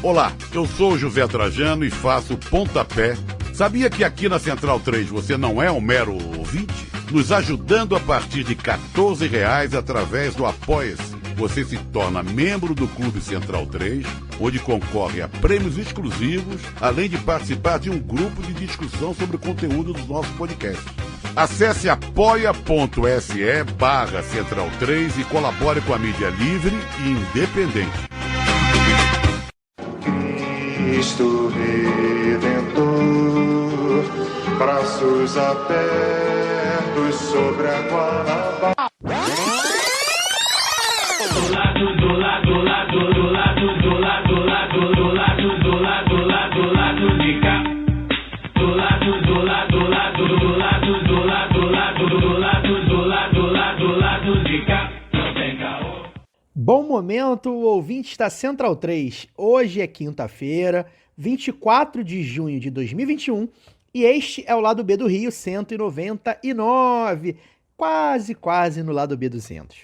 Olá, eu sou o José Trajano e faço Pontapé. Sabia que aqui na Central 3 você não é um mero ouvinte? Nos ajudando a partir de R$14 através do Apoia-se. Você se torna membro do Clube Central 3, onde concorre a prêmios exclusivos, além de participar de um grupo de discussão sobre o conteúdo dos nossos podcasts. Acesse apoia.se/Central 3 e colabore com a mídia livre e independente. Cristo Redentor, braços abertos sobre a Guanabara. Bom momento, o ouvinte da Central 3. Hoje é quinta-feira, 24 de junho de 2021, e este é o lado B do Rio 199, quase no lado B 200.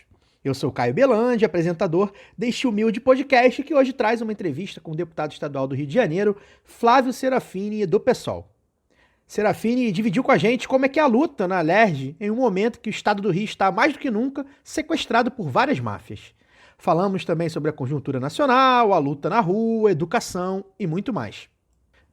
Eu sou Caio Belandi, apresentador deste humilde podcast que hoje traz uma entrevista com o deputado estadual do Rio de Janeiro, Flávio Serafini, do PSOL. Serafini dividiu com a gente como é que é a luta na Alerj em um momento que o estado do Rio está mais do que nunca sequestrado por várias máfias. Falamos também sobre a conjuntura nacional, a luta na rua, educação e muito mais.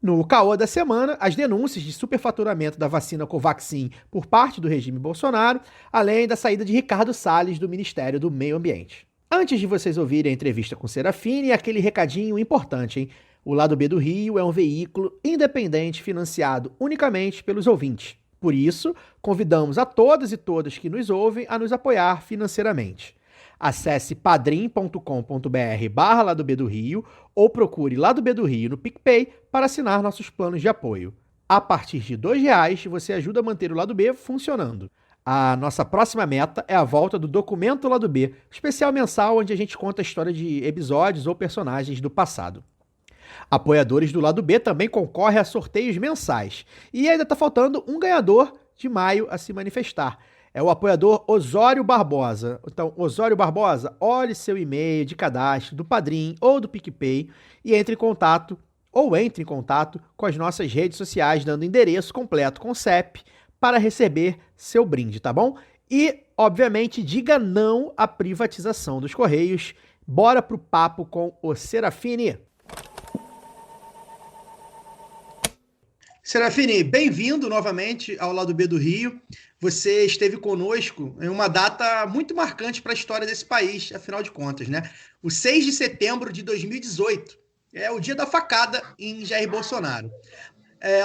No caô da semana, as denúncias de superfaturamento da vacina Covaxin por parte do regime Bolsonaro, além da saída de Ricardo Salles do Ministério do Meio Ambiente. Antes de vocês ouvirem a entrevista com Serafini, aquele recadinho importante, hein? O Lado B do Rio é um veículo independente financiado unicamente pelos ouvintes. Por isso, convidamos a todas e todas que nos ouvem a nos apoiar financeiramente. Acesse padrim.com.br/Lado B do Rio ou procure Lado B do Rio no PicPay para assinar nossos planos de apoio. A partir de R$2 você ajuda a manter o Lado B funcionando. A nossa próxima meta é a volta do Documento Lado B, especial mensal onde a gente conta a história de episódios ou personagens do passado. Apoiadores do Lado B também concorrem a sorteios mensais. E ainda está faltando um ganhador de maio a se manifestar. É o apoiador Osório Barbosa. Então, Osório Barbosa, olhe seu e-mail de cadastro do Padrim ou do PicPay e entre em contato com as nossas redes sociais, dando endereço completo com CEP para receber seu brinde, tá bom? E, obviamente, diga não à privatização dos Correios. Bora pro papo com o Serafini. Serafini, bem-vindo novamente ao Lado B do Rio. Você esteve conosco em uma data muito marcante para a história desse país, afinal de contas, né? O 6 de setembro de 2018 é o dia da facada em Jair Bolsonaro.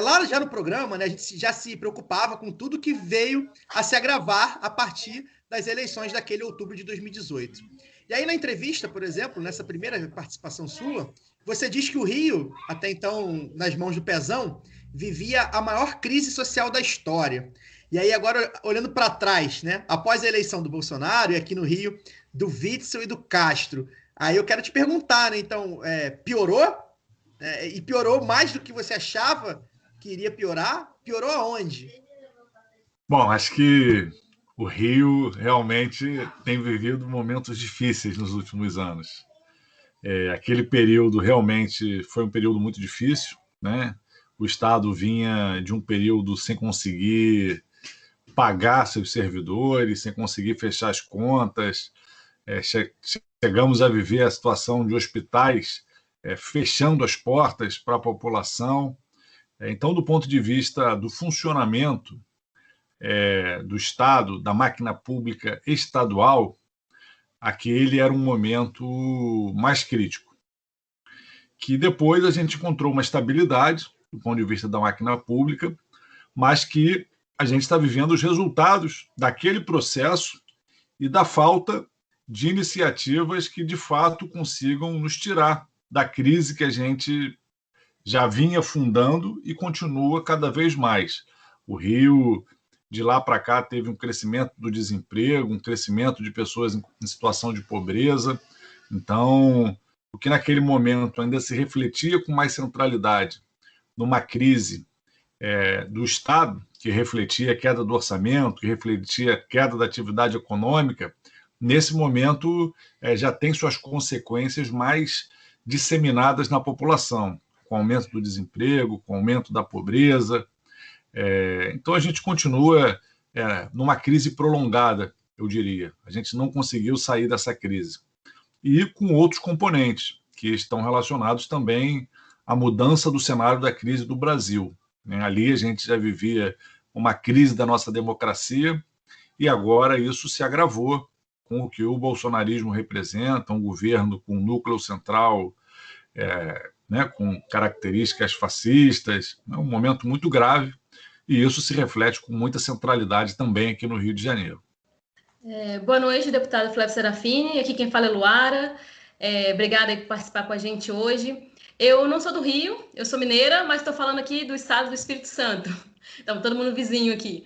Lá já no programa, né, a gente já se preocupava com tudo que veio a se agravar a partir das eleições daquele outubro de 2018. E aí na entrevista, por exemplo, nessa primeira participação sua, você diz que o Rio, até então nas mãos do Pezão, vivia a maior crise social da história. E aí agora, olhando para trás, né, após a eleição do Bolsonaro e aqui no Rio, do Witzel e do Castro, aí eu quero te perguntar, né, então, piorou? E piorou mais do que você achava que iria piorar? Piorou aonde? Bom, acho que o Rio realmente tem vivido momentos difíceis nos últimos anos. Aquele período realmente foi um período muito difícil, né? O Estado vinha de um período sem conseguir pagar seus servidores, sem conseguir fechar as contas. Chegamos a viver a situação de hospitais fechando as portas para a população. Então, do ponto de vista do funcionamento do Estado, da máquina pública estadual, aquele era um momento mais crítico. Que depois a gente encontrou uma estabilidade do ponto de vista da máquina pública, mas que a gente está vivendo os resultados daquele processo e da falta de iniciativas que, de fato, consigam nos tirar da crise que a gente já vinha fundando e continua cada vez mais. O Rio, de lá para cá, teve um crescimento do desemprego, um crescimento de pessoas em situação de pobreza. Então, o que naquele momento ainda se refletia com mais centralidade numa crise do Estado, que refletia a queda do orçamento, que refletia a queda da atividade econômica, nesse momento já tem suas consequências mais disseminadas na população, com o aumento do desemprego, com o aumento da pobreza. Então, a gente continua numa crise prolongada, eu diria. A gente não conseguiu sair dessa crise. E com outros componentes, que estão relacionados também à mudança do cenário da crise do Brasil. Ali a gente já vivia uma crise da nossa democracia e agora isso se agravou com o que o bolsonarismo representa, um governo com um núcleo central com características fascistas, um momento muito grave, e isso se reflete com muita centralidade também aqui no Rio de Janeiro. Boa noite, deputado Flávio Serafini. Aqui quem fala é Luara. Obrigada por participar com a gente hoje. Eu não sou do Rio, eu sou mineira, mas estou falando aqui do estado do Espírito Santo. Então, todo mundo vizinho aqui.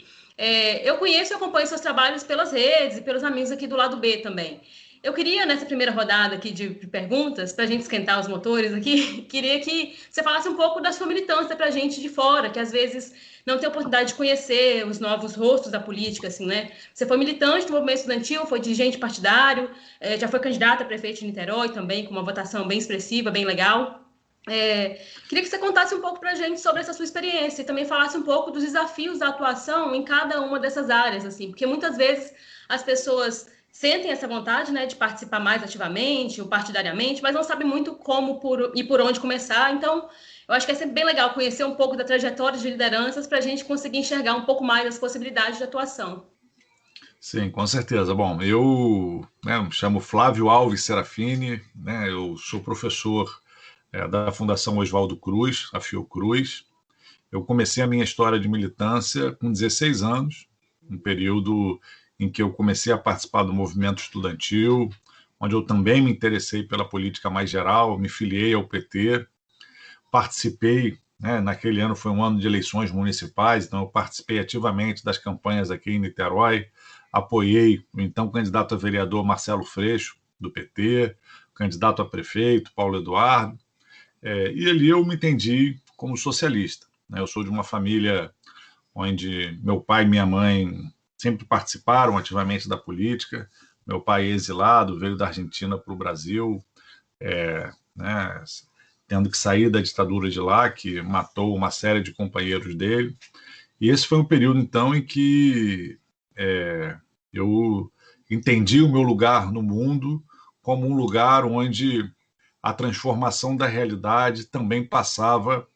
Eu conheço e acompanho seus trabalhos pelas redes e pelos amigos aqui do lado B também. Eu queria, nessa primeira rodada aqui de perguntas, para a gente esquentar os motores aqui, queria que você falasse um pouco da sua militância para a gente de fora, que às vezes não tem oportunidade de conhecer os novos rostos da política, assim, né? Você foi militante do movimento estudantil, foi dirigente partidário, já foi candidata a prefeito de Niterói também, com uma votação bem expressiva, bem legal. Queria que você contasse um pouco para a gente sobre essa sua experiência e também falasse um pouco dos desafios da atuação em cada uma dessas áreas, assim, porque muitas vezes as pessoas sentem essa vontade, né, de participar mais ativamente ou partidariamente, mas não sabem muito como e por onde começar. Então, eu acho que é sempre bem legal conhecer um pouco da trajetória de lideranças para a gente conseguir enxergar um pouco mais as possibilidades de atuação. Sim, com certeza. Bom, eu me chamo Flávio Alves Serafini, eu sou professor da Fundação Oswaldo Cruz, a Fiocruz. Eu comecei a minha história de militância com 16 anos, um período em que eu comecei a participar do movimento estudantil, onde eu também me interessei pela política mais geral, me filiei ao PT, participei, naquele ano foi um ano de eleições municipais, então eu participei ativamente das campanhas aqui em Niterói, apoiei o então candidato a vereador Marcelo Freixo, do PT, candidato a prefeito, Paulo Eduardo, e ali eu me entendi como socialista. Eu sou de uma família onde meu pai e minha mãe sempre participaram ativamente da política. Meu pai é exilado, veio da Argentina para o Brasil, tendo que sair da ditadura de lá, que matou uma série de companheiros dele. E esse foi um período, então, em que eu entendi o meu lugar no mundo como um lugar onde a transformação da realidade também passava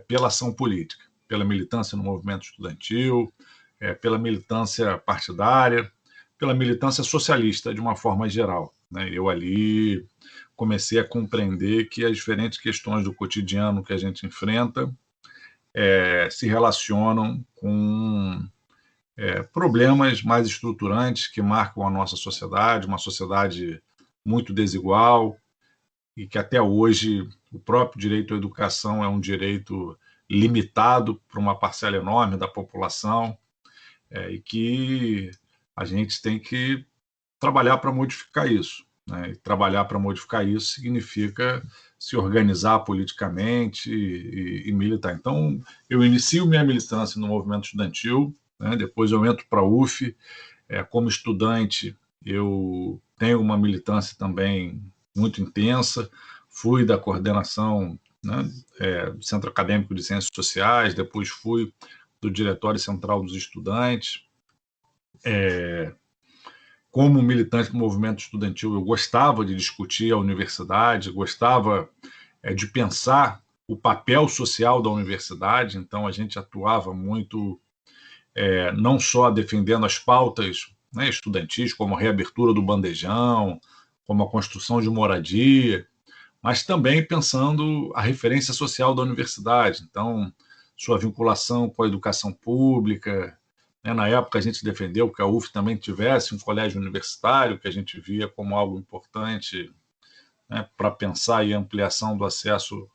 pela ação política, pela militância no movimento estudantil, pela militância partidária, pela militância socialista, de uma forma geral. Eu ali comecei a compreender que as diferentes questões do cotidiano que a gente enfrenta se relacionam com problemas mais estruturantes que marcam a nossa sociedade, uma sociedade muito desigual, e que até hoje o próprio direito à educação é um direito limitado para uma parcela enorme da população, e que a gente tem que trabalhar para modificar isso. E trabalhar para modificar isso significa se organizar politicamente e militar. Então, eu inicio minha militância no movimento estudantil, depois eu entro para a UF. Como estudante, eu tenho uma militância também muito intensa, fui da coordenação do Centro Acadêmico de Ciências Sociais, depois fui do Diretório Central dos Estudantes. Como militante do movimento estudantil, eu gostava de discutir a universidade, gostava de pensar o papel social da universidade, então a gente atuava muito, não só defendendo as pautas estudantis, como a reabertura do bandejão, como a construção de moradia, mas também pensando a referência social da universidade, então sua vinculação com a educação pública. Na época a gente defendeu que a UF também tivesse um colégio universitário, que a gente via como algo importante para pensar a ampliação do acesso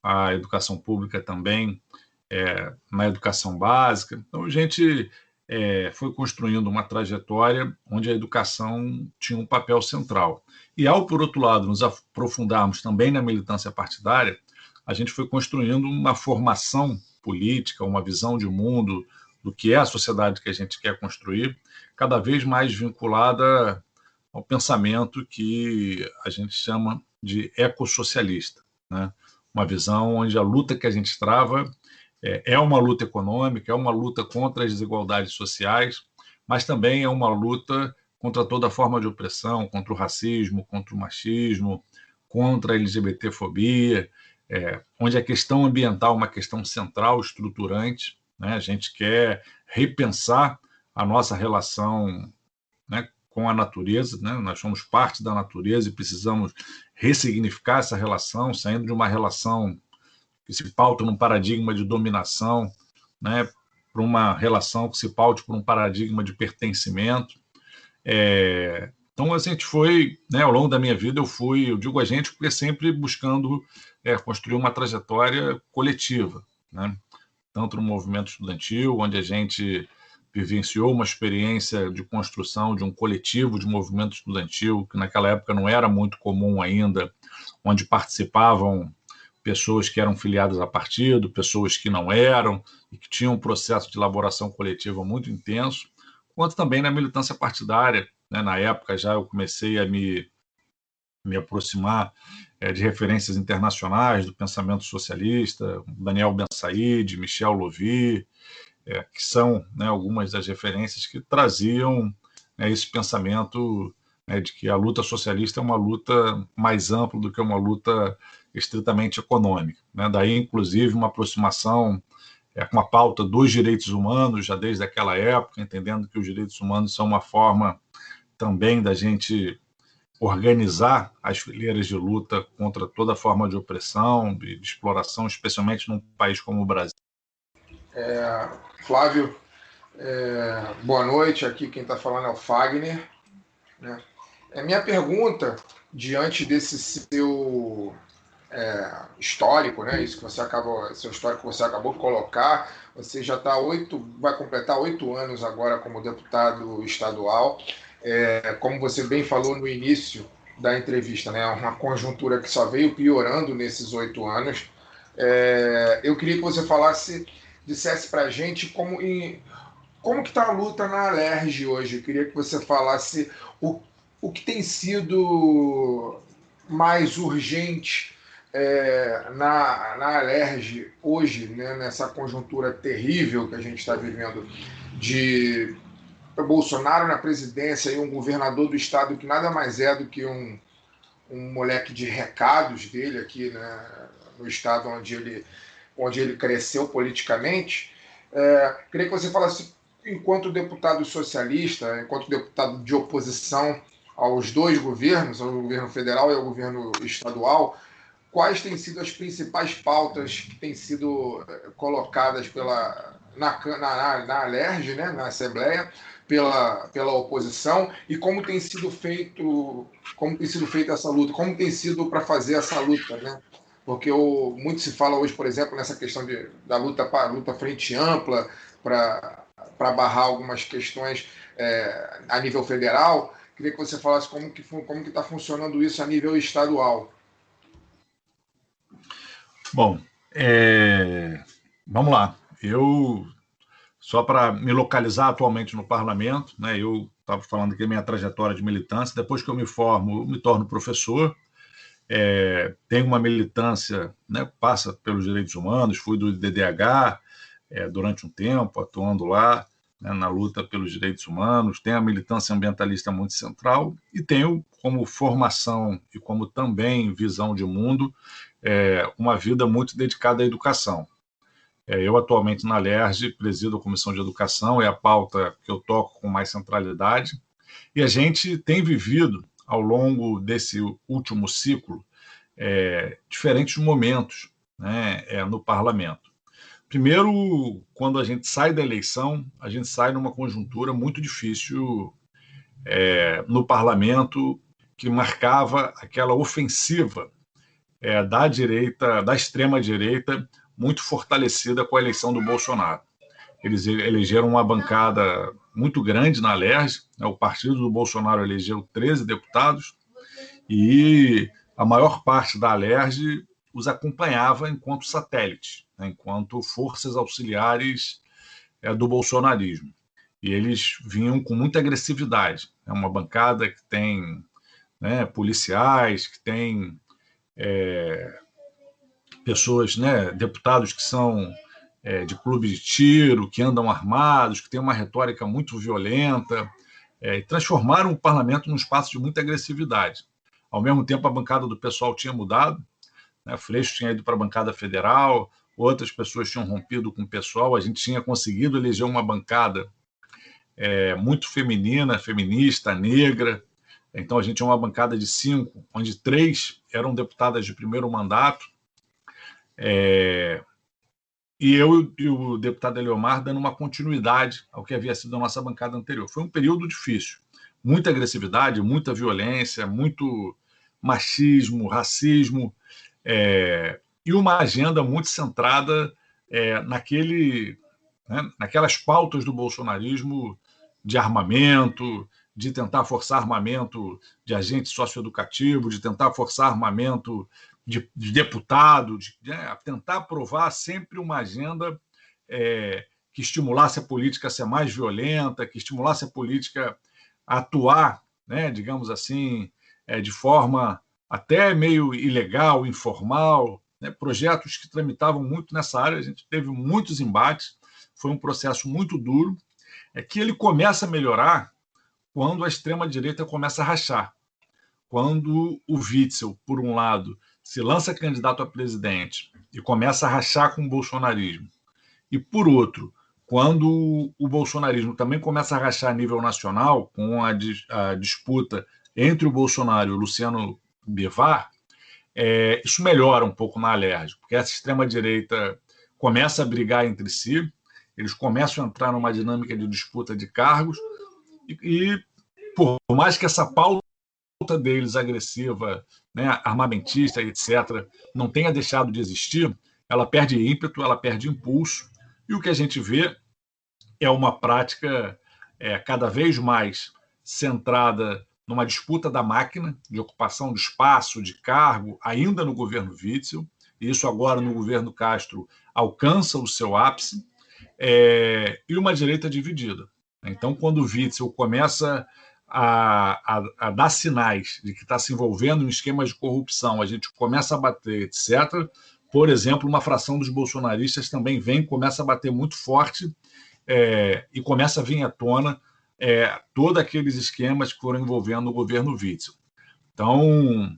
à educação pública também, na educação básica. Então a gente foi construindo uma trajetória onde a educação tinha um papel central. E ao, por outro lado, nos aprofundarmos também na militância partidária, a gente foi construindo uma formação política, uma visão de mundo do que é a sociedade que a gente quer construir, cada vez mais vinculada ao pensamento que a gente chama de ecossocialista, né? Uma visão onde a luta que a gente trava é uma luta econômica, é uma luta contra as desigualdades sociais, mas também é uma luta contra toda forma de opressão, contra o racismo, contra o machismo, contra a LGBTfobia, onde a questão ambiental é uma questão central, estruturante, né? A gente quer repensar a nossa relação, né, com a natureza, né? Nós somos parte da natureza e precisamos ressignificar essa relação, saindo de uma relação que se pauta num paradigma de dominação, né, para uma relação que se paute por um paradigma de pertencimento. Então, a gente foi, né, ao longo da minha vida, eu digo a gente, porque sempre buscando construir uma trajetória coletiva, né? Tanto no movimento estudantil, onde a gente vivenciou uma experiência de construção de um coletivo de movimento estudantil, que naquela época não era muito comum ainda, onde participavam pessoas que eram filiadas a partido, pessoas que não eram, e que tinham um processo de elaboração coletiva muito intenso, quanto também na militância partidária, né? Na época já eu comecei a me aproximar de referências internacionais do pensamento socialista, Daniel Ben Said, Michel Louvi, que são, né, algumas das referências que traziam, né, esse pensamento, né, de que a luta socialista é uma luta mais ampla do que uma luta estritamente econômica, né? Daí, inclusive, uma aproximação com a pauta dos direitos humanos, já desde aquela época, entendendo que os direitos humanos são uma forma também da gente organizar as fileiras de luta contra toda forma de opressão, de exploração, especialmente num país como o Brasil. Flávio, boa noite. Aqui quem está falando é o Fagner, né? Minha pergunta, diante desse seu histórico, né? Isso que você seu histórico que você acabou de colocar, você já vai completar 8 anos agora como deputado estadual. Como você bem falou no início da entrevista, né? Uma conjuntura que só veio piorando nesses 8 anos. Eu queria que você dissesse para a gente como que está a luta na Alerj hoje. Eu queria que você falasse o que tem sido mais urgente na Alerj hoje, né, nessa conjuntura terrível que a gente está vivendo de Bolsonaro na presidência e um governador do estado que nada mais é do que um moleque de recados dele aqui, né, no estado onde ele cresceu politicamente. Queria que você falasse, enquanto deputado socialista, enquanto deputado de oposição aos dois governos, ao governo federal e ao governo estadual, quais têm sido as principais pautas que têm sido colocadas na Alerj, né, na Assembleia, pela oposição, e como tem sido feita essa luta, como tem sido para fazer essa luta, né? Porque muito se fala hoje, por exemplo, nessa questão da luta frente ampla para barrar algumas questões a nível federal. Queria que você falasse como que está funcionando isso a nível estadual. Bom, vamos lá. Só para me localizar atualmente no parlamento, né, eu estava falando aqui da minha trajetória de militância. Depois que eu me formo, eu me torno professor. Tenho uma militância, né, passa pelos direitos humanos, fui do DDH durante um tempo, atuando lá, né, na luta pelos direitos humanos. Tenho a militância ambientalista muito central e tenho como formação e como também visão de mundo uma vida muito dedicada à educação. Eu atualmente na Alerj presido a Comissão de Educação, é a pauta que eu toco com mais centralidade, e a gente tem vivido, ao longo desse último ciclo, diferentes momentos, né, no parlamento. Primeiro, quando a gente sai da eleição, a gente sai numa conjuntura muito difícil no parlamento, que marcava aquela ofensiva da direita, da extrema-direita, muito fortalecida com a eleição do Bolsonaro. Eles elegeram uma bancada muito grande na Alerj, né? O partido do Bolsonaro elegeu 13 deputados e a maior parte da Alerj os acompanhava enquanto satélite, né? Enquanto forças auxiliares do bolsonarismo. E eles vinham com muita agressividade. É uma bancada que tem, né, policiais, que tem pessoas, né, deputados que são de clube de tiro, que andam armados, que têm uma retórica muito violenta, e transformaram o parlamento num espaço de muita agressividade. Ao mesmo tempo, a bancada do pessoal tinha mudado, né, Freixo tinha ido para a bancada federal, outras pessoas tinham rompido com o pessoal, a gente tinha conseguido eleger uma bancada muito feminina, feminista, negra. Então, a gente tinha uma bancada de 5, onde 3 eram deputadas de primeiro mandato, e eu e o deputado Eliomar dando uma continuidade ao que havia sido a nossa bancada anterior. Foi um período difícil, muita agressividade, muita violência, muito machismo, racismo, e uma agenda muito centrada naquelas pautas do bolsonarismo de armamento, de tentar forçar armamento de agente socioeducativo, de tentar forçar armamento de deputado, de tentar aprovar sempre uma agenda que estimulasse a política a ser mais violenta, que estimulasse a política a atuar, né, digamos assim, de forma até meio ilegal, informal, né, projetos que tramitavam muito nessa área. A gente teve muitos embates, foi um processo muito duro, que ele começa a melhorar quando a extrema-direita começa a rachar. Quando o Witzel, por um lado, se lança candidato a presidente e começa a rachar com o bolsonarismo, e, por outro, quando o bolsonarismo também começa a rachar a nível nacional, com a disputa entre o Bolsonaro e o Luciano Bivar, isso melhora um pouco na Alerj, porque essa extrema-direita começa a brigar entre si, eles começam a entrar numa dinâmica de disputa de cargos, e por mais que essa pauta deles agressiva, né, armamentista, etc., não tenha deixado de existir, ela perde ímpeto, ela perde impulso, e o que a gente vê é uma prática cada vez mais centrada numa disputa da máquina, de ocupação de espaço, de cargo, ainda no governo Witzel, e isso agora no governo Castro alcança o seu ápice, e uma direita dividida. Então, quando o Witzel começa a dar sinais de que está se envolvendo em esquemas de corrupção, a gente começa a bater, etc. Por exemplo, uma fração dos bolsonaristas também começa a bater muito forte, e começa a vir à tona todos aqueles esquemas que foram envolvendo o governo Witzel. Então,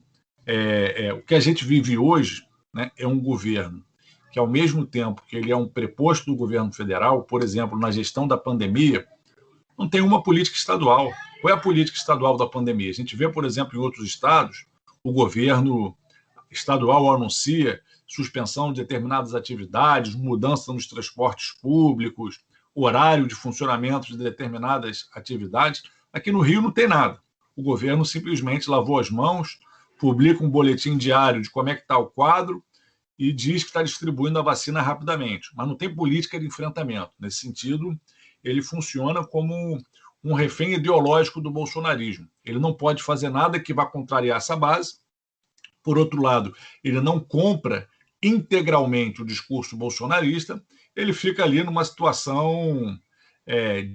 o que a gente vive hoje, né, é um governo que, ao mesmo tempo que ele é um preposto do governo federal, por exemplo, na gestão da pandemia, não tem uma política estadual. Qual é a política estadual da pandemia? A gente vê, por exemplo, em outros estados, o governo estadual anuncia suspensão de determinadas atividades, mudança nos transportes públicos, horário de funcionamento de determinadas atividades. Aqui no Rio não tem nada. O governo simplesmente lavou as mãos, publica um boletim diário de como é que está o quadro e diz que está distribuindo a vacina rapidamente, mas não tem política de enfrentamento. Nesse sentido, ele funciona como um refém ideológico do bolsonarismo. Ele não pode fazer nada que vá contrariar essa base. Por outro lado, ele não compra integralmente o discurso bolsonarista, ele fica ali numa situação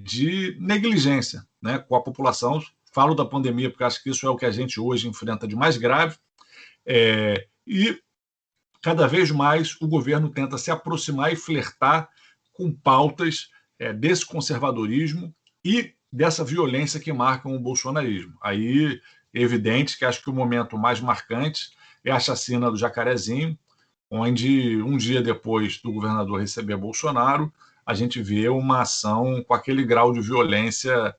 de negligência, né, com a população. Falo da pandemia porque acho que isso é o que a gente hoje enfrenta de mais grave, e cada vez mais o governo tenta se aproximar e flertar com pautas desse conservadorismo e dessa violência que marcam o bolsonarismo. Aí é evidente que acho que o momento mais marcante é a chacina do Jacarezinho, onde um dia depois do governador receber Bolsonaro, a gente vê uma ação com aquele grau de violência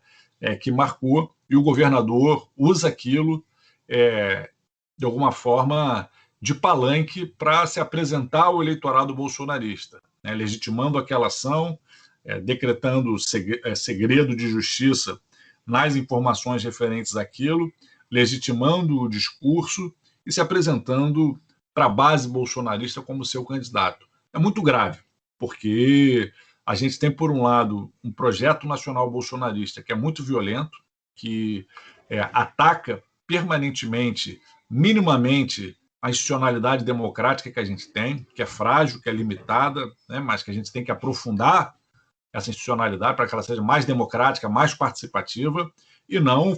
que marcou, e o governador usa aquilo de alguma forma de palanque para se apresentar ao eleitorado bolsonarista, né, legitimando aquela ação, decretando segredo de justiça nas informações referentes àquilo, legitimando o discurso e se apresentando para a base bolsonarista como seu candidato. É muito grave, porque a gente tem, por um lado, um projeto nacional bolsonarista que é muito violento, que ataca permanentemente, minimamente, a institucionalidade democrática que a gente tem, que é frágil, que é limitada, né, mas que a gente tem que aprofundar essa institucionalidade para que ela seja mais democrática, mais participativa, e não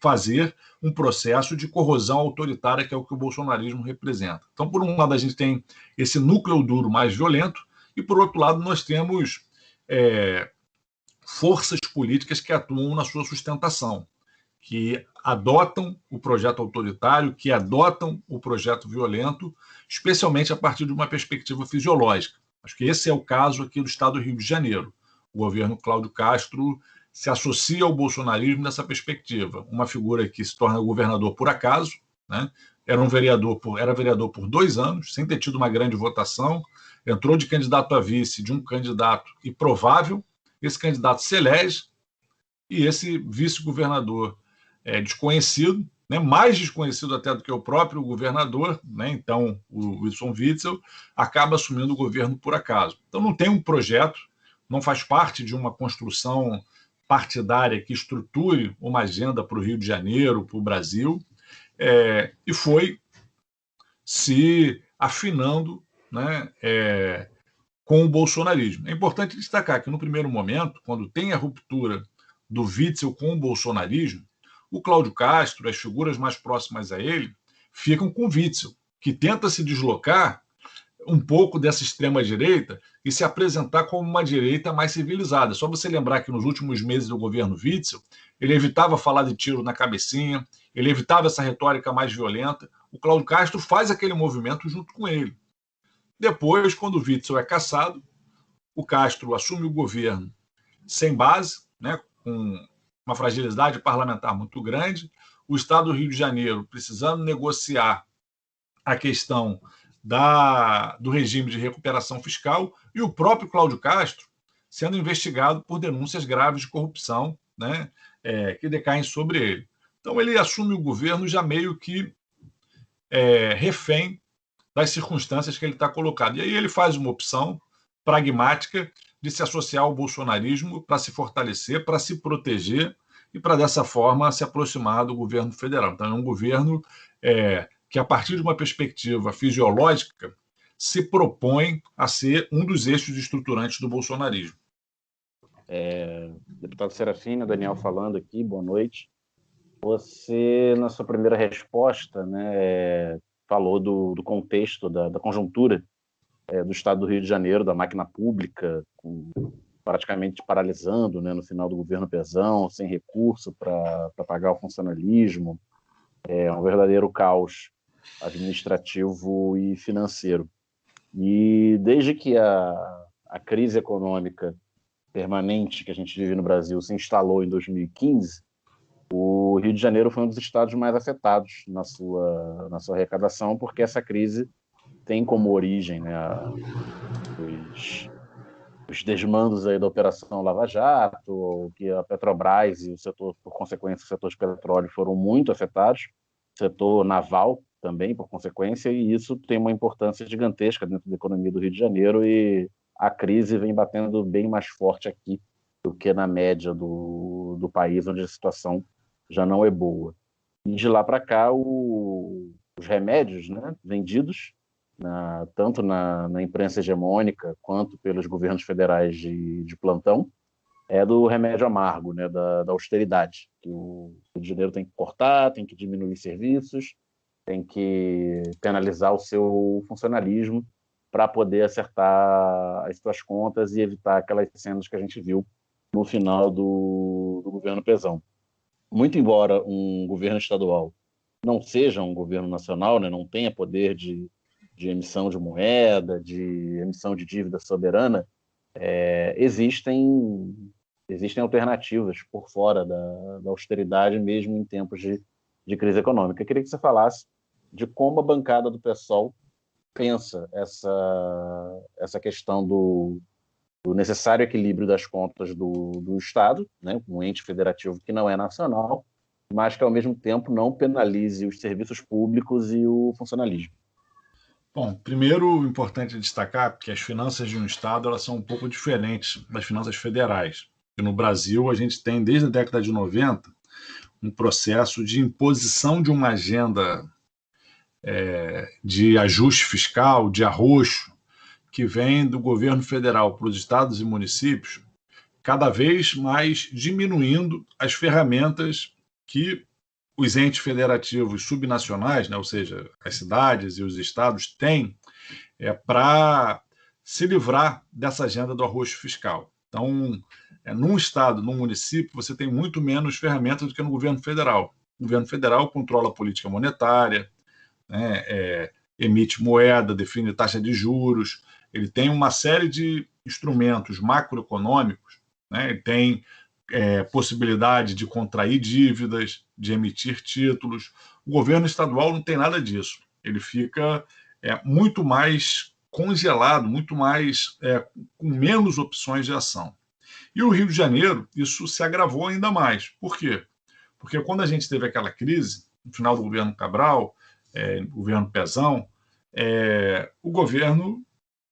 fazer um processo de corrosão autoritária, que é o que o bolsonarismo representa. Então, por um lado, a gente tem esse núcleo duro mais violento, e, por outro lado, nós temos forças políticas que atuam na sua sustentação, que adotam o projeto autoritário, que adotam o projeto violento, especialmente a partir de uma perspectiva fisiológica. Acho que esse é o caso aqui do Estado do Rio de Janeiro. O governo Cláudio Castro se associa ao bolsonarismo nessa perspectiva. Uma figura que se torna governador por acaso, né? Era vereador por 2 anos, sem ter tido uma grande votação, entrou de candidato a vice de um candidato improvável, esse candidato se elege, e esse vice-governador desconhecido, né, mais desconhecido até do que o próprio governador, né, então o Wilson Witzel, acaba assumindo o governo por acaso. Então não tem um projeto, não faz parte de uma construção partidária que estruture uma agenda para o Rio de Janeiro, para o Brasil, e foi se afinando, né, com o bolsonarismo. É importante destacar que, no primeiro momento, quando tem a ruptura do Witzel com o bolsonarismo, o Cláudio Castro, as figuras mais próximas a ele, ficam com o Witzel, que tenta se deslocar um pouco dessa extrema-direita e se apresentar como uma direita mais civilizada. Só você lembrar que nos últimos meses do governo Witzel, ele evitava falar de tiro na cabecinha, ele evitava essa retórica mais violenta. O Cláudio Castro faz aquele movimento junto com ele. Depois, quando o Witzel é cassado, o Castro assume o governo sem base, né, com uma fragilidade parlamentar muito grande, o Estado do Rio de Janeiro precisando negociar a questão do regime de recuperação fiscal, e o próprio Cláudio Castro sendo investigado por denúncias graves de corrupção, né, que decaem sobre ele. Então ele assume o governo já meio que refém das circunstâncias que ele está colocado. E aí ele faz uma opção pragmática de se associar ao bolsonarismo para se fortalecer, para se proteger e para, dessa forma, se aproximar do governo federal. Então, é um governo que, a partir de uma perspectiva fisiológica, se propõe a ser um dos eixos estruturantes do bolsonarismo. Deputado Serafini, o Daniel falando aqui, boa noite. Você, na sua primeira resposta, né, falou do contexto, da conjuntura do Estado do Rio de Janeiro, da máquina pública, praticamente paralisando, né, no final do governo Pezão, sem recurso para pagar o funcionalismo, um verdadeiro caos administrativo e financeiro. E desde que a crise econômica permanente que a gente vive no Brasil se instalou em 2015, o Rio de Janeiro foi um dos estados mais afetados na sua arrecadação, porque essa crise tem como origem, né, os desmandos aí da Operação Lava Jato, que a Petrobras e o setor, por consequência, o setor de petróleo foram muito afetados, o setor naval também, por consequência, e isso tem uma importância gigantesca dentro da economia do Rio de Janeiro, e a crise vem batendo bem mais forte aqui do que na média do país, onde a situação já não é boa. E de lá para cá, os remédios, né, vendidos, tanto na imprensa hegemônica quanto pelos governos federais de plantão, é do remédio amargo, né, da austeridade, que o Rio de Janeiro tem que cortar, tem que diminuir serviços, tem que penalizar o seu funcionalismo para poder acertar as suas contas e evitar aquelas cenas que a gente viu no final do governo Pezão. Muito embora um governo estadual não seja um governo nacional, né, não tenha poder de emissão de moeda, de emissão de dívida soberana, existem alternativas por fora da austeridade, mesmo em tempos de crise econômica. Eu queria que você falasse de como a bancada do PSOL pensa essa questão do necessário equilíbrio das contas do Estado, né, um ente federativo que não é nacional, mas que, ao mesmo tempo, não penalize os serviços públicos e o funcionalismo. Bom, primeiro, importante destacar que as finanças de um Estado elas são um pouco diferentes das finanças federais. E no Brasil, a gente tem, desde a década de 90, um processo de imposição de uma agenda de ajuste fiscal, de arroxo, que vem do governo federal para os estados e municípios, cada vez mais diminuindo as ferramentas que os entes federativos subnacionais, né, ou seja, as cidades e os estados têm para se livrar dessa agenda do arroxo fiscal. Então, num estado, num município, você tem muito menos ferramentas do que no governo federal. O governo federal controla a política monetária, né, emite moeda, define taxa de juros, ele tem uma série de instrumentos macroeconômicos, né, ele tem possibilidade de contrair dívidas, de emitir títulos. O governo estadual não tem nada disso. Ele fica muito mais congelado, muito mais com menos opções de ação. E o Rio de Janeiro, isso se agravou ainda mais. Por quê? Porque quando a gente teve aquela crise, no final do governo Cabral, governo Pezão, o governo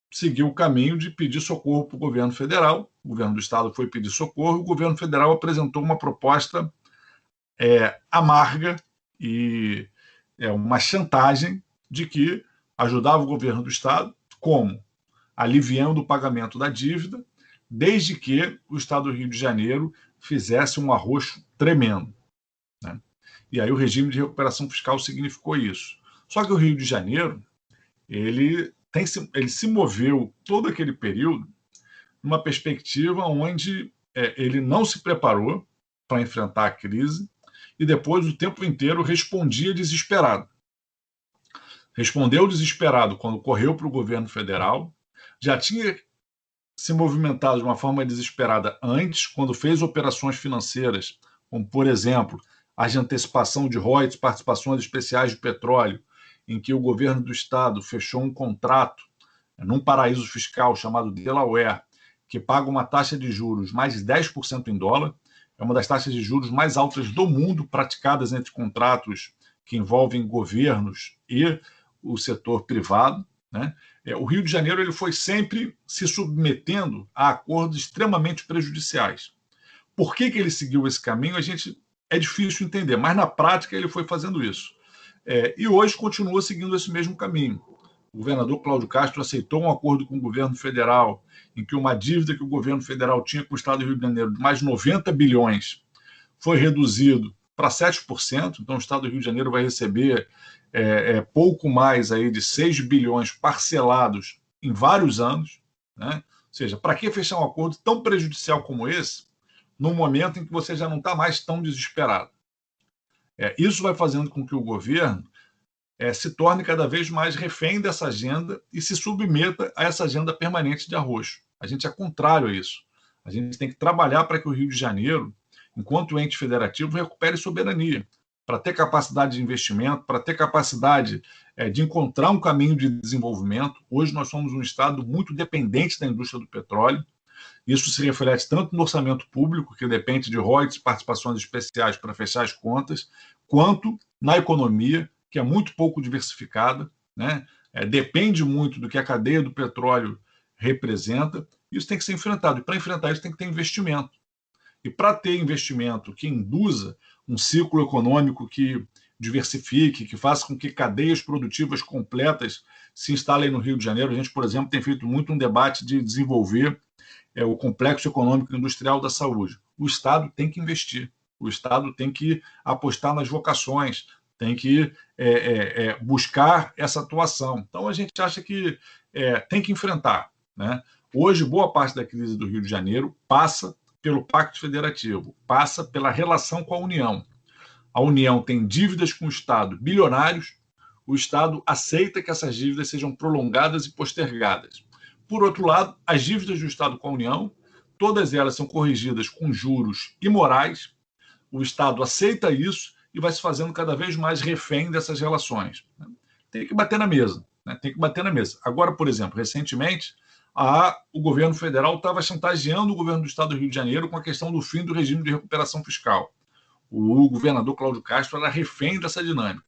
seguiu o caminho de pedir socorro para o governo federal, o governo do estado foi pedir socorro, o governo federal apresentou uma proposta amarga e uma chantagem de que ajudava o governo do estado, como? Aliviando o pagamento da dívida, desde que o estado do Rio de Janeiro fizesse um arroxo tremendo, né? E aí o regime de recuperação fiscal significou isso. Só que o Rio de Janeiro, ele se moveu todo aquele período numa perspectiva onde ele não se preparou para enfrentar a crise e depois o tempo inteiro respondia desesperado. Respondeu desesperado quando correu para o governo federal, já tinha se movimentado de uma forma desesperada antes, quando fez operações financeiras, como, por exemplo, as de antecipação de royalties, participações especiais de petróleo, em que o governo do estado fechou um contrato num paraíso fiscal chamado Delaware, que paga uma taxa de juros mais de 10% em dólar, é uma das taxas de juros mais altas do mundo praticadas entre contratos que envolvem governos e o setor privado, né? O Rio de Janeiro ele foi sempre se submetendo a acordos extremamente prejudiciais. Por que ele seguiu esse caminho? É difícil entender, mas na prática ele foi fazendo isso. E hoje continua seguindo esse mesmo caminho. O governador Cláudio Castro aceitou um acordo com o governo federal, em que uma dívida que o governo federal tinha com o estado do Rio de Janeiro de mais de 90 bilhões foi reduzido para 7%, então o estado do Rio de Janeiro vai receber pouco mais aí de 6 bilhões parcelados em vários anos, né? Ou seja, para que fechar um acordo tão prejudicial como esse, num momento em que você já não está mais tão desesperado? Isso vai fazendo com que o governo se torne cada vez mais refém dessa agenda e se submeta a essa agenda permanente de arroxo. A gente é contrário a isso. A gente tem que trabalhar para que o Rio de Janeiro, enquanto ente federativo, recupere soberania, para ter capacidade de investimento, para ter capacidade de encontrar um caminho de desenvolvimento. Hoje nós somos um estado muito dependente da indústria do petróleo. Isso se reflete tanto no orçamento público, que depende de royalties e participações especiais para fechar as contas, quanto na economia, que é muito pouco diversificada, né? Depende muito do que a cadeia do petróleo representa. Isso tem que ser enfrentado. E para enfrentar isso tem que ter investimento. E para ter investimento que induza um ciclo econômico que diversifique, que faça com que cadeias produtivas completas se instalem no Rio de Janeiro. A gente, por exemplo, tem feito muito um debate de desenvolver o complexo econômico e industrial da saúde. O Estado tem que investir. O Estado tem que apostar nas vocações, tem que buscar essa atuação. Então, a gente acha que tem que enfrentar, né? Hoje, boa parte da crise do Rio de Janeiro passa pelo Pacto Federativo, passa pela relação com a União. A União tem dívidas com o Estado, bilionários, o Estado aceita que essas dívidas sejam prolongadas e postergadas. Por outro lado, as dívidas do Estado com a União, todas elas são corrigidas com juros imorais, o Estado aceita isso e vai se fazendo cada vez mais refém dessas relações. Tem que bater na mesa, né? Tem que bater na mesa. Agora, por exemplo, recentemente, o governo federal estava chantageando o governo do estado do Rio de Janeiro com a questão do fim do regime de recuperação fiscal. O governador Cláudio Castro era refém dessa dinâmica.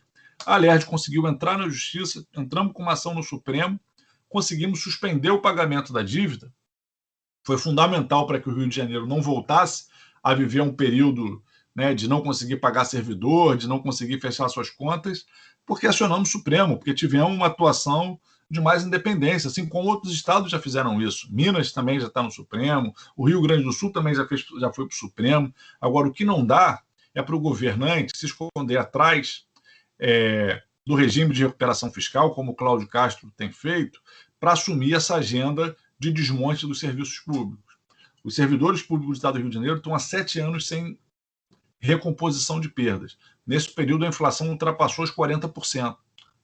A Alerj conseguiu entrar na justiça, entramos com uma ação no Supremo, conseguimos suspender o pagamento da dívida. Foi fundamental para que o Rio de Janeiro não voltasse a viver um período, né, de não conseguir pagar servidor, de não conseguir fechar suas contas, porque acionamos o Supremo, porque tivemos uma atuação de mais independência, assim como outros estados já fizeram isso. Minas também já está no Supremo, o Rio Grande do Sul também já foi para o Supremo. Agora, o que não dá é para o governante se esconder atrás do regime de recuperação fiscal, como o Cláudio Castro tem feito, para assumir essa agenda de desmonte dos serviços públicos. Os servidores públicos do Estado do Rio de Janeiro estão há 7 anos sem recomposição de perdas. Nesse período, a inflação ultrapassou os 40%.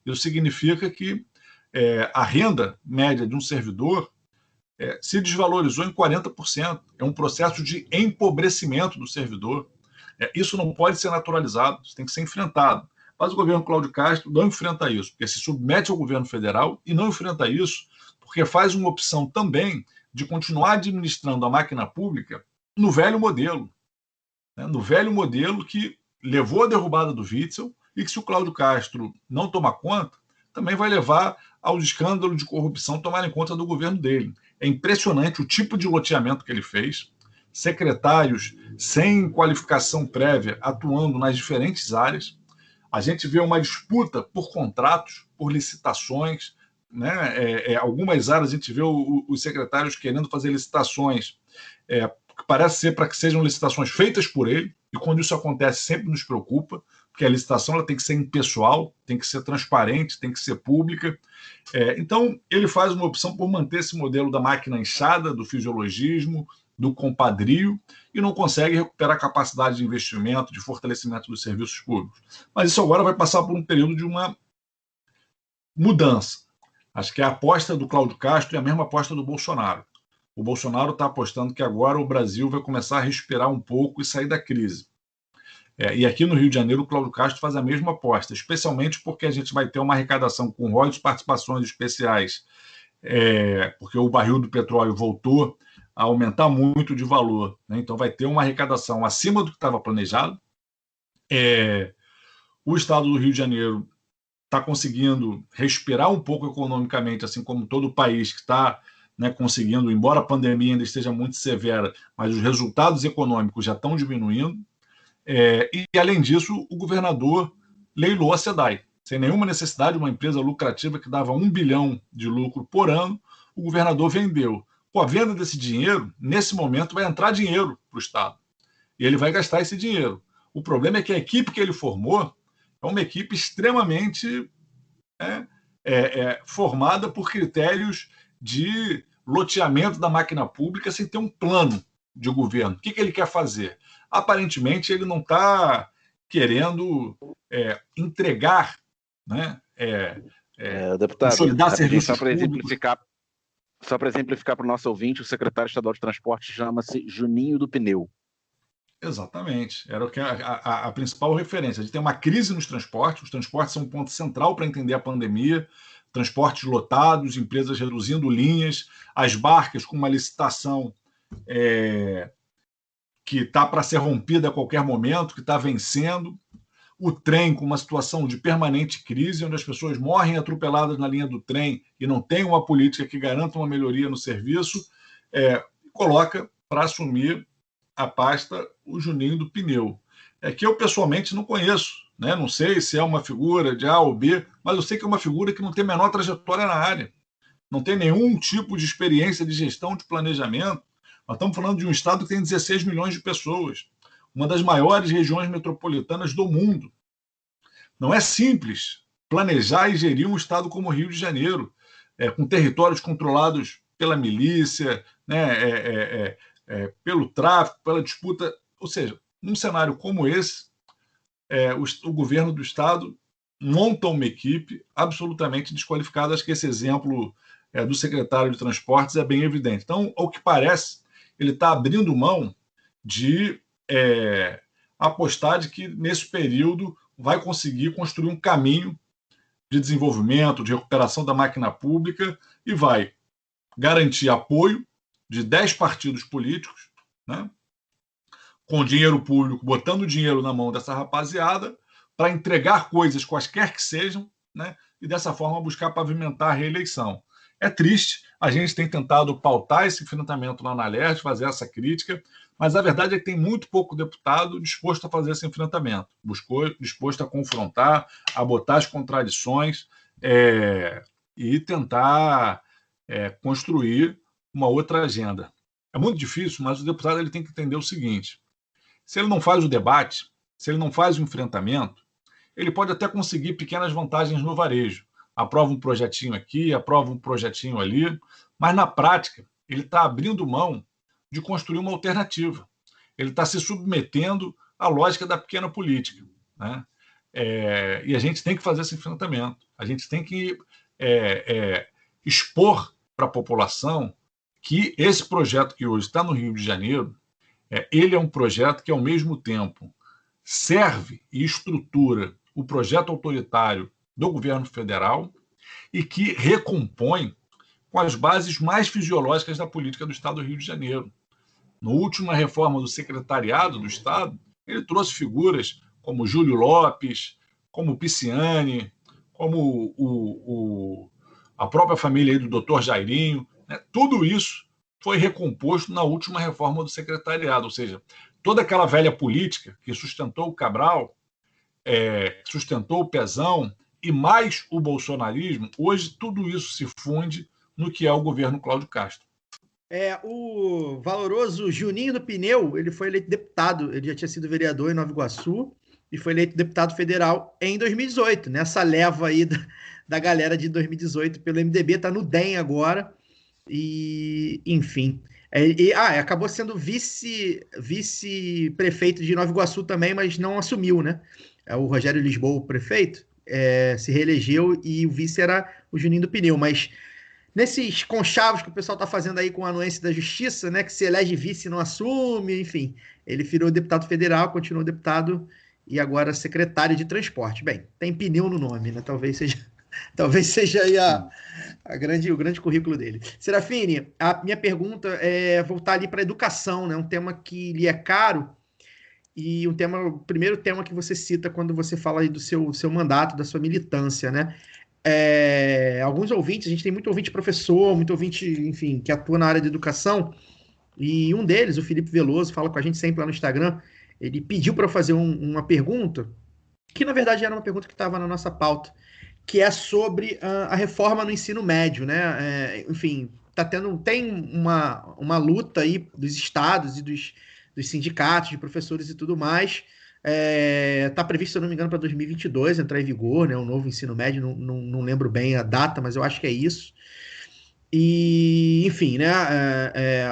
Isso significa que a renda média de um servidor se desvalorizou em 40%. É um processo de empobrecimento do servidor. Isso não pode ser naturalizado, isso tem que ser enfrentado. Mas o governo Cláudio Castro não enfrenta isso, porque se submete ao governo federal e não enfrenta isso porque faz uma opção também de continuar administrando a máquina pública no velho modelo. No velho modelo que levou à derrubada do Witzel e que, se o Cláudio Castro não tomar conta, também vai levar ao escândalo de corrupção tomarem conta do governo dele. É impressionante o tipo de loteamento que ele fez, secretários sem qualificação prévia atuando nas diferentes áreas. A gente vê uma disputa por contratos, por licitações, né? Algumas áreas a gente vê os secretários querendo fazer licitações que parece ser para que sejam licitações feitas por ele, e quando isso acontece sempre nos preocupa, porque a licitação ela tem que ser impessoal, tem que ser transparente, tem que ser pública. Então, ele faz uma opção por manter esse modelo da máquina inchada, do fisiologismo, do compadrio, e não consegue recuperar a capacidade de investimento, de fortalecimento dos serviços públicos. Mas isso agora vai passar por um período de uma mudança. Acho que a aposta do Cláudio Castro é a mesma aposta do Bolsonaro. O Bolsonaro está apostando que agora o Brasil vai começar a respirar um pouco e sair da crise. E aqui no Rio de Janeiro, o Cláudio Castro faz a mesma aposta, especialmente porque a gente vai ter uma arrecadação com royalties, participações especiais, porque o barril do petróleo voltou a aumentar muito de valor, né? Então vai ter uma arrecadação acima do que estava planejado. O Estado do Rio de Janeiro está conseguindo respirar um pouco economicamente, assim como todo o país que está conseguindo, embora a pandemia ainda esteja muito severa, mas os resultados econômicos já estão diminuindo. E, além disso, o governador leilou a SEDAI. Sem nenhuma necessidade, uma empresa lucrativa que dava 1 bilhão de lucro por ano, o governador vendeu. Com a venda desse dinheiro, nesse momento, vai entrar dinheiro para o Estado. E ele vai gastar esse dinheiro. O problema é que a equipe que ele formou é uma equipe extremamente formada por critérios de loteamento da máquina pública sem ter um plano de governo. O que ele quer fazer? Aparentemente, ele não está querendo entregar, deputado, consolidar serviços só para exemplificar para o nosso ouvinte, o secretário estadual de transporte chama-se Juninho do Pneu. Exatamente. Era o que a principal referência. A gente tem uma crise nos transportes, os transportes são um ponto central para entender a pandemia, transportes lotados, empresas reduzindo linhas, as barcas com uma licitação que está para ser rompida a qualquer momento, que está vencendo, o trem com uma situação de permanente crise, onde as pessoas morrem atropeladas na linha do trem e não tem uma política que garanta uma melhoria no serviço, coloca para assumir a pasta o Juninho do Pneu. Que eu pessoalmente não conheço, não sei se é uma figura de A ou B, mas eu sei que é uma figura que não tem a menor trajetória na área, não tem nenhum tipo de experiência de gestão de planejamento. Nós estamos falando de um estado que tem 16 milhões de pessoas, uma das maiores regiões metropolitanas do mundo. Não é simples planejar e gerir um estado como o Rio de Janeiro, com territórios controlados pela milícia, pelo tráfico, pela disputa. Ou seja, num cenário como esse, o governo do estado monta uma equipe absolutamente desqualificada. Acho que esse exemplo do secretário de Transportes é bem evidente. Então, ao que parece, ele está abrindo mão de apostar de que, nesse período, vai conseguir construir um caminho de desenvolvimento, de recuperação da máquina pública e vai garantir apoio de 10 partidos políticos, com dinheiro público, botando dinheiro na mão dessa rapaziada para entregar coisas quaisquer que sejam, e dessa forma buscar pavimentar a reeleição. É triste, a gente tem tentado pautar esse enfrentamento lá na LERJ, fazer essa crítica, mas a verdade é que tem muito pouco deputado disposto a fazer esse enfrentamento, disposto a confrontar, a botar as contradições. e tentar construir uma outra agenda. É muito difícil, mas o deputado ele tem que entender o seguinte: se ele não faz o debate, se ele não faz o enfrentamento, ele pode até conseguir pequenas vantagens no varejo. Aprova um projetinho aqui, aprova um projetinho ali, mas na prática ele está abrindo mão de construir uma alternativa. Ele está se submetendo à lógica da pequena política, né? E a gente tem que fazer esse enfrentamento. A gente tem que expor para a população que esse projeto que hoje está no Rio de Janeiro, ele é um projeto que, ao mesmo tempo, serve e estrutura o projeto autoritário do governo federal e que recompõe com as bases mais fisiológicas da política do Estado do Rio de Janeiro. Na última reforma do secretariado do Estado, ele trouxe figuras como Júlio Lopes, como Pisciani, como a própria família aí do doutor Jairinho, né? Tudo isso foi recomposto na última reforma do secretariado, ou seja, toda aquela velha política que sustentou o Cabral, sustentou o Pezão e mais o bolsonarismo, hoje tudo isso se funde no que é o governo Cláudio Castro. O valoroso Juninho do Pneu, ele foi eleito deputado, ele já tinha sido vereador em Nova Iguaçu e foi eleito deputado federal em 2018, nessa leva aí da galera de 2018 pelo MDB, tá no DEM agora, e enfim. Acabou sendo vice-prefeito de Nova Iguaçu também, mas não assumiu, né? O Rogério Lisboa, o prefeito, se reelegeu e o vice era o Juninho do Pneu, mas nesses conchavos que o pessoal está fazendo aí com a anuência da justiça, né, que se elege vice e não assume, enfim, ele virou deputado federal, continuou deputado e agora secretário de transporte. Bem, tem pneu no nome, né? Talvez seja aí o grande currículo dele. Serafine, a minha pergunta é voltar ali para a educação, né? Um tema que lhe é caro e o primeiro tema que você cita quando você fala aí do seu mandato, da sua militância, né? Alguns ouvintes, a gente tem muito ouvinte professor, muito ouvinte, enfim, que atua na área de educação, e um deles, o Felipe Veloso, fala com a gente sempre lá no Instagram, ele pediu para eu fazer uma pergunta, que na verdade era uma pergunta que estava na nossa pauta, que é sobre a reforma no ensino médio, né? Enfim, tem uma luta aí dos estados e dos sindicatos, de professores e tudo mais. Está previsto, se eu não me engano, para 2022 entrar em vigor, né, o novo ensino médio, não lembro bem a data, mas eu acho que é isso. E, enfim, né,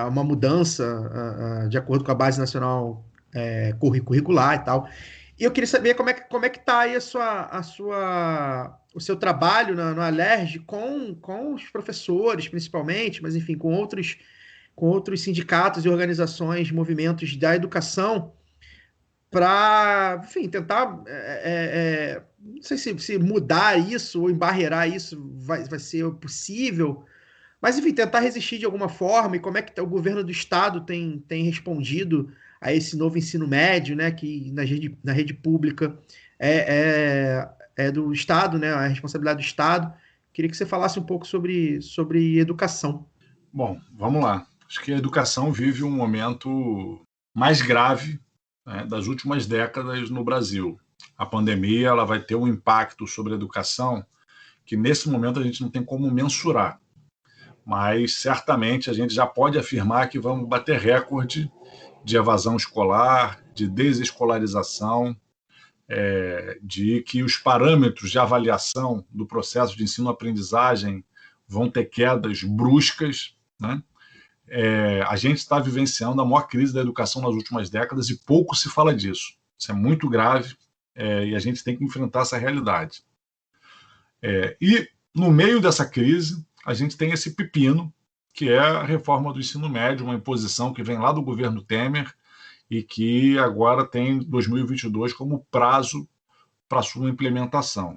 uma mudança de acordo com a Base Nacional Curricular e tal. E eu queria saber como é que está aí o seu trabalho no Alerj com os professores, principalmente, mas, enfim, com outros sindicatos e organizações, movimentos da educação, para, enfim, tentar, não sei se mudar isso ou embarrear isso vai ser possível, mas, enfim, tentar resistir de alguma forma, e como é que o governo do Estado tem respondido a esse novo ensino médio, né, que na rede pública é do Estado, né, a responsabilidade do Estado. Queria que você falasse um pouco sobre educação. Bom, vamos lá. Acho que a educação vive um momento mais grave, né, das últimas décadas no Brasil. A pandemia ela vai ter um impacto sobre a educação que, nesse momento, a gente não tem como mensurar. Mas, certamente, a gente já pode afirmar que vamos bater recorde de evasão escolar, de desescolarização, de que os parâmetros de avaliação do processo de ensino-aprendizagem vão ter quedas bruscas, né? A gente está vivenciando a maior crise da educação nas últimas décadas e pouco se fala disso. Isso é muito grave e a gente tem que enfrentar essa realidade. E, no meio dessa crise, a gente tem esse pepino, que é a reforma do ensino médio, uma imposição que vem lá do governo Temer e que agora tem 2022 como prazo para sua implementação.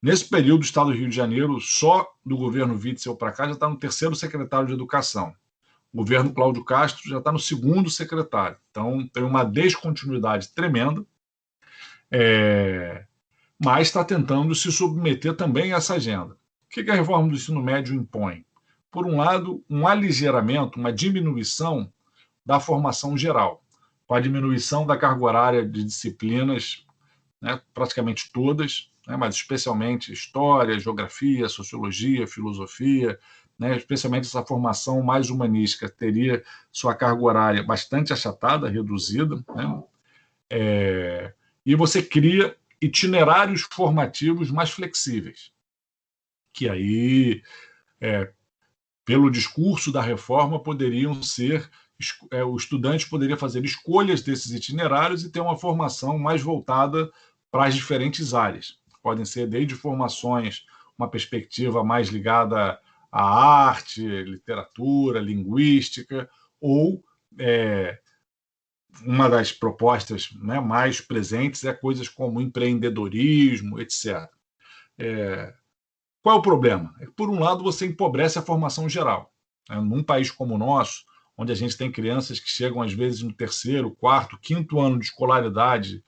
Nesse período, o Estado do Rio de Janeiro, só do governo Witzel para cá, já está no 3º secretário de Educação. O governo Cláudio Castro já está no 2º secretário. Então, tem uma descontinuidade tremenda, mas está tentando se submeter também a essa agenda. O que a reforma do ensino médio impõe? Por um lado, um aligeiramento, uma diminuição da formação geral, com a diminuição da carga horária de disciplinas, né, praticamente todas, né, mas especialmente história, geografia, sociologia, filosofia, né, especialmente essa formação mais humanística, teria sua carga horária bastante achatada, reduzida, né? E você cria itinerários formativos mais flexíveis, que aí, pelo discurso da reforma, poderiam ser, o estudante poderia fazer escolhas desses itinerários e ter uma formação mais voltada para as diferentes áreas. Podem ser desde formações, uma perspectiva mais ligada à arte, literatura, linguística, ou uma das propostas, né, mais presentes é coisas como empreendedorismo, etc. Qual é o problema? Por um lado, você empobrece a formação geral. Num país como o nosso, onde a gente tem crianças que chegam, às vezes, no 3º, 4º, 5º ano de escolaridade,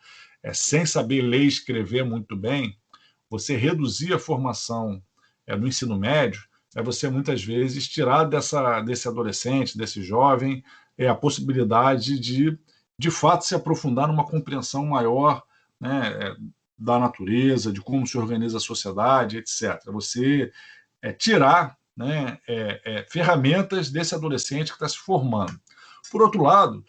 sem saber ler e escrever muito bem, você reduzir a formação no ensino médio é você, muitas vezes, tirar desse adolescente, desse jovem, a possibilidade de fato, se aprofundar numa compreensão maior, né, da natureza, de como se organiza a sociedade, etc. Você tirar, né, ferramentas desse adolescente que está se formando. Por outro lado,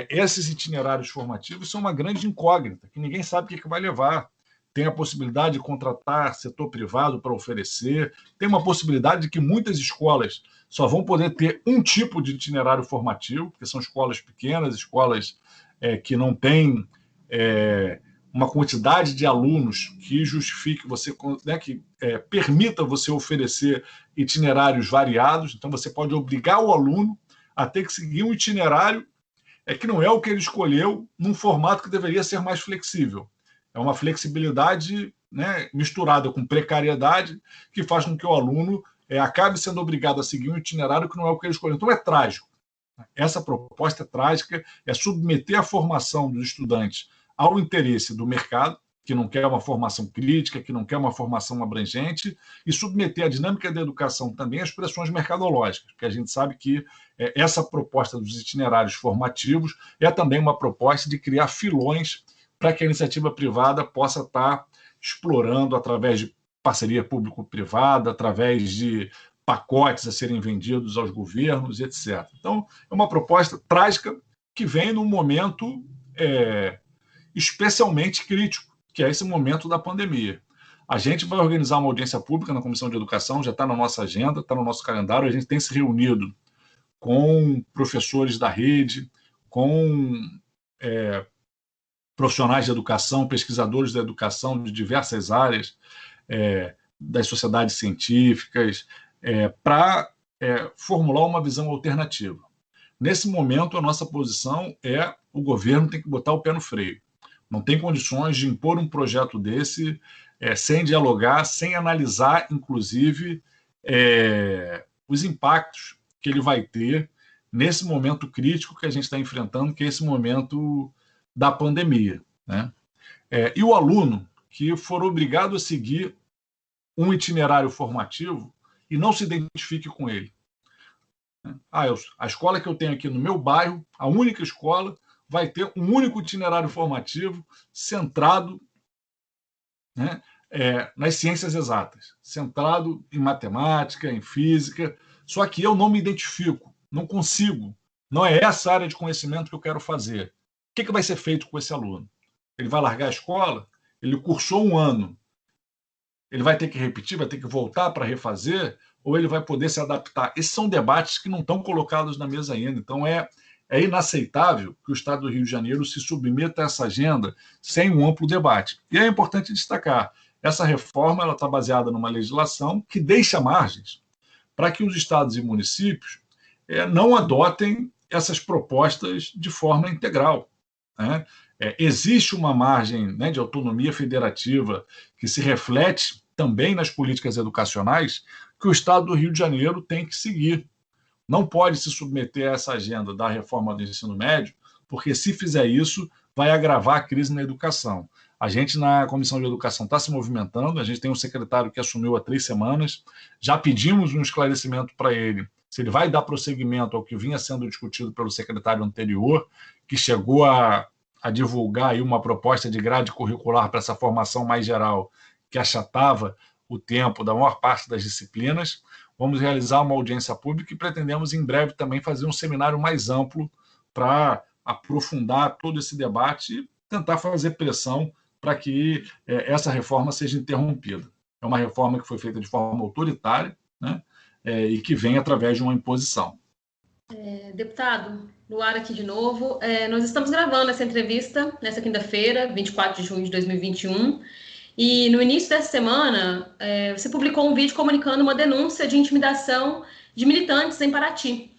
esses itinerários formativos são uma grande incógnita, que ninguém sabe o que vai levar. Tem a possibilidade de contratar setor privado para oferecer, tem uma possibilidade de que muitas escolas só vão poder ter um tipo de itinerário formativo, porque são escolas pequenas, escolas que não têm uma quantidade de alunos que justifique você, né, que permita você oferecer itinerários variados. Então, você pode obrigar o aluno a ter que seguir um itinerário que não é o que ele escolheu, num formato que deveria ser mais flexível. É uma flexibilidade, né, misturada com precariedade, que faz com que o aluno acabe sendo obrigado a seguir um itinerário que não é o que ele escolheu. Então, é trágico. Essa proposta é trágica, é submeter a formação dos estudantes ao interesse do mercado, que não quer uma formação crítica, que não quer uma formação abrangente, e submeter a dinâmica da educação também às pressões mercadológicas, porque a gente sabe que essa proposta dos itinerários formativos é também uma proposta de criar filões para que a iniciativa privada possa estar explorando através de parceria público-privada, através de pacotes a serem vendidos aos governos, etc. Então, é uma proposta trágica que vem num momento especialmente crítico, que é esse momento da pandemia. A gente vai organizar uma audiência pública na Comissão de Educação, já está na nossa agenda, está no nosso calendário, a gente tem se reunido com professores da rede, com profissionais de educação, pesquisadores da educação de diversas áreas, das sociedades científicas, para formular uma visão alternativa. Nesse momento, a nossa posição o governo tem que botar o pé no freio. Não tem condições de impor um projeto desse sem dialogar, sem analisar, inclusive, os impactos que ele vai ter nesse momento crítico que a gente está enfrentando, que é esse momento da pandemia, né? E o aluno que for obrigado a seguir um itinerário formativo e não se identifique com ele. A escola que eu tenho aqui no meu bairro, a única escola, vai ter um único itinerário formativo centrado, né, nas ciências exatas, centrado em matemática, em física, só que eu não me identifico, não consigo, não é essa área de conhecimento que eu quero fazer. O que vai ser feito com esse aluno? Ele vai largar a escola? Ele cursou um ano, ele vai ter que repetir, vai ter que voltar para refazer, ou ele vai poder se adaptar? Esses são debates que não estão colocados na mesa ainda. Então, é inaceitável que o Estado do Rio de Janeiro se submeta a essa agenda sem um amplo debate. E é importante destacar, essa reforma está baseada numa legislação que deixa margens para que os estados e municípios não adotem essas propostas de forma integral, né? Existe uma margem, né, de autonomia federativa que se reflete também nas políticas educacionais que o Estado do Rio de Janeiro tem que seguir. Não pode se submeter a essa agenda da reforma do ensino médio, porque se fizer isso, vai agravar a crise na educação. A gente, na Comissão de Educação, está se movimentando, a gente tem um secretário que assumiu há 3 semanas, já pedimos um esclarecimento para ele, se ele vai dar prosseguimento ao que vinha sendo discutido pelo secretário anterior, que chegou a divulgar aí uma proposta de grade curricular para essa formação mais geral, que achatava o tempo da maior parte das disciplinas. Vamos realizar uma audiência pública e pretendemos, em breve, também fazer um seminário mais amplo para aprofundar todo esse debate e tentar fazer pressão para que essa reforma seja interrompida. É uma reforma que foi feita de forma autoritária, né, e que vem através de uma imposição. Deputado, Luara aqui de novo. Nós estamos gravando essa entrevista nessa quinta-feira, 24 de junho de 2021, e no início dessa semana você publicou um vídeo comunicando uma denúncia de intimidação de militantes em Paraty.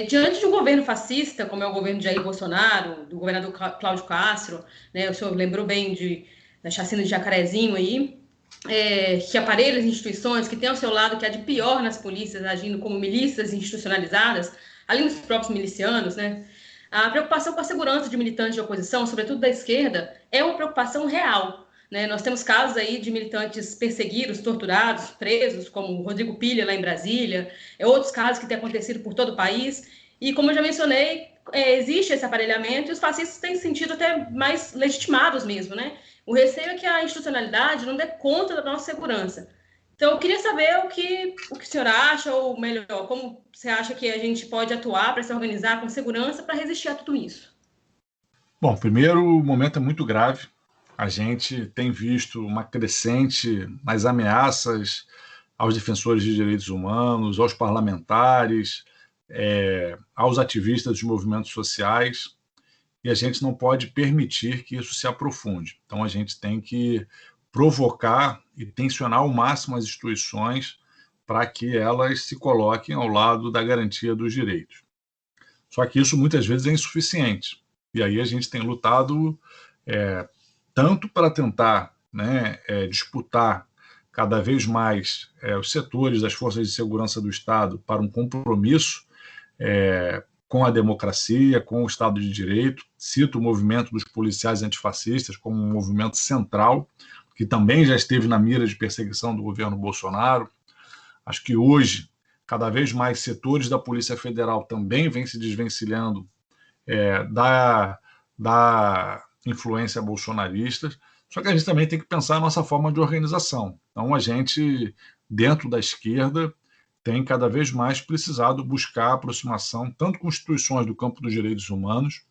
Diante de um governo fascista, como é o governo de Jair Bolsonaro, do governador Cláudio Castro, né, o senhor lembrou bem da chacina de Jacarezinho aí, que aparelhos e instituições que têm ao seu lado que há de pior nas polícias, agindo como milícias institucionalizadas, além dos próprios milicianos, né? A preocupação com a segurança de militantes de oposição, sobretudo da esquerda, é uma preocupação real, né? Nós temos casos aí de militantes perseguidos, torturados, presos, como o Rodrigo Pilha, lá em Brasília, outros casos que têm acontecido por todo o país, e como eu já mencionei, existe esse aparelhamento e os fascistas têm se sentido até mais legitimados mesmo, né? O receio é que a institucionalidade não dê conta da nossa segurança. Então, eu queria saber o que o senhor acha, ou melhor, como você acha que a gente pode atuar para se organizar com segurança para resistir a tudo isso? Bom, primeiro, o momento é muito grave. A gente tem visto uma crescente nas ameaças aos defensores de direitos humanos, aos parlamentares, aos ativistas dos movimentos sociais, e a gente não pode permitir que isso se aprofunde. Então, a gente tem que provocar e tensionar ao máximo as instituições para que elas se coloquem ao lado da garantia dos direitos. Só que isso muitas vezes é insuficiente. E aí a gente tem lutado tanto para tentar, né, disputar cada vez mais os setores das forças de segurança do Estado para um compromisso com a democracia, com o Estado de Direito. Cito o movimento dos policiais antifascistas como um movimento central, que também já esteve na mira de perseguição do governo Bolsonaro. Acho que hoje, cada vez mais setores da Polícia Federal também vêm se desvencilhando da influência bolsonarista, só que a gente também tem que pensar a nossa forma de organização. Então, a gente, dentro da esquerda, tem cada vez mais precisado buscar aproximação, tanto com instituições do campo dos direitos humanos,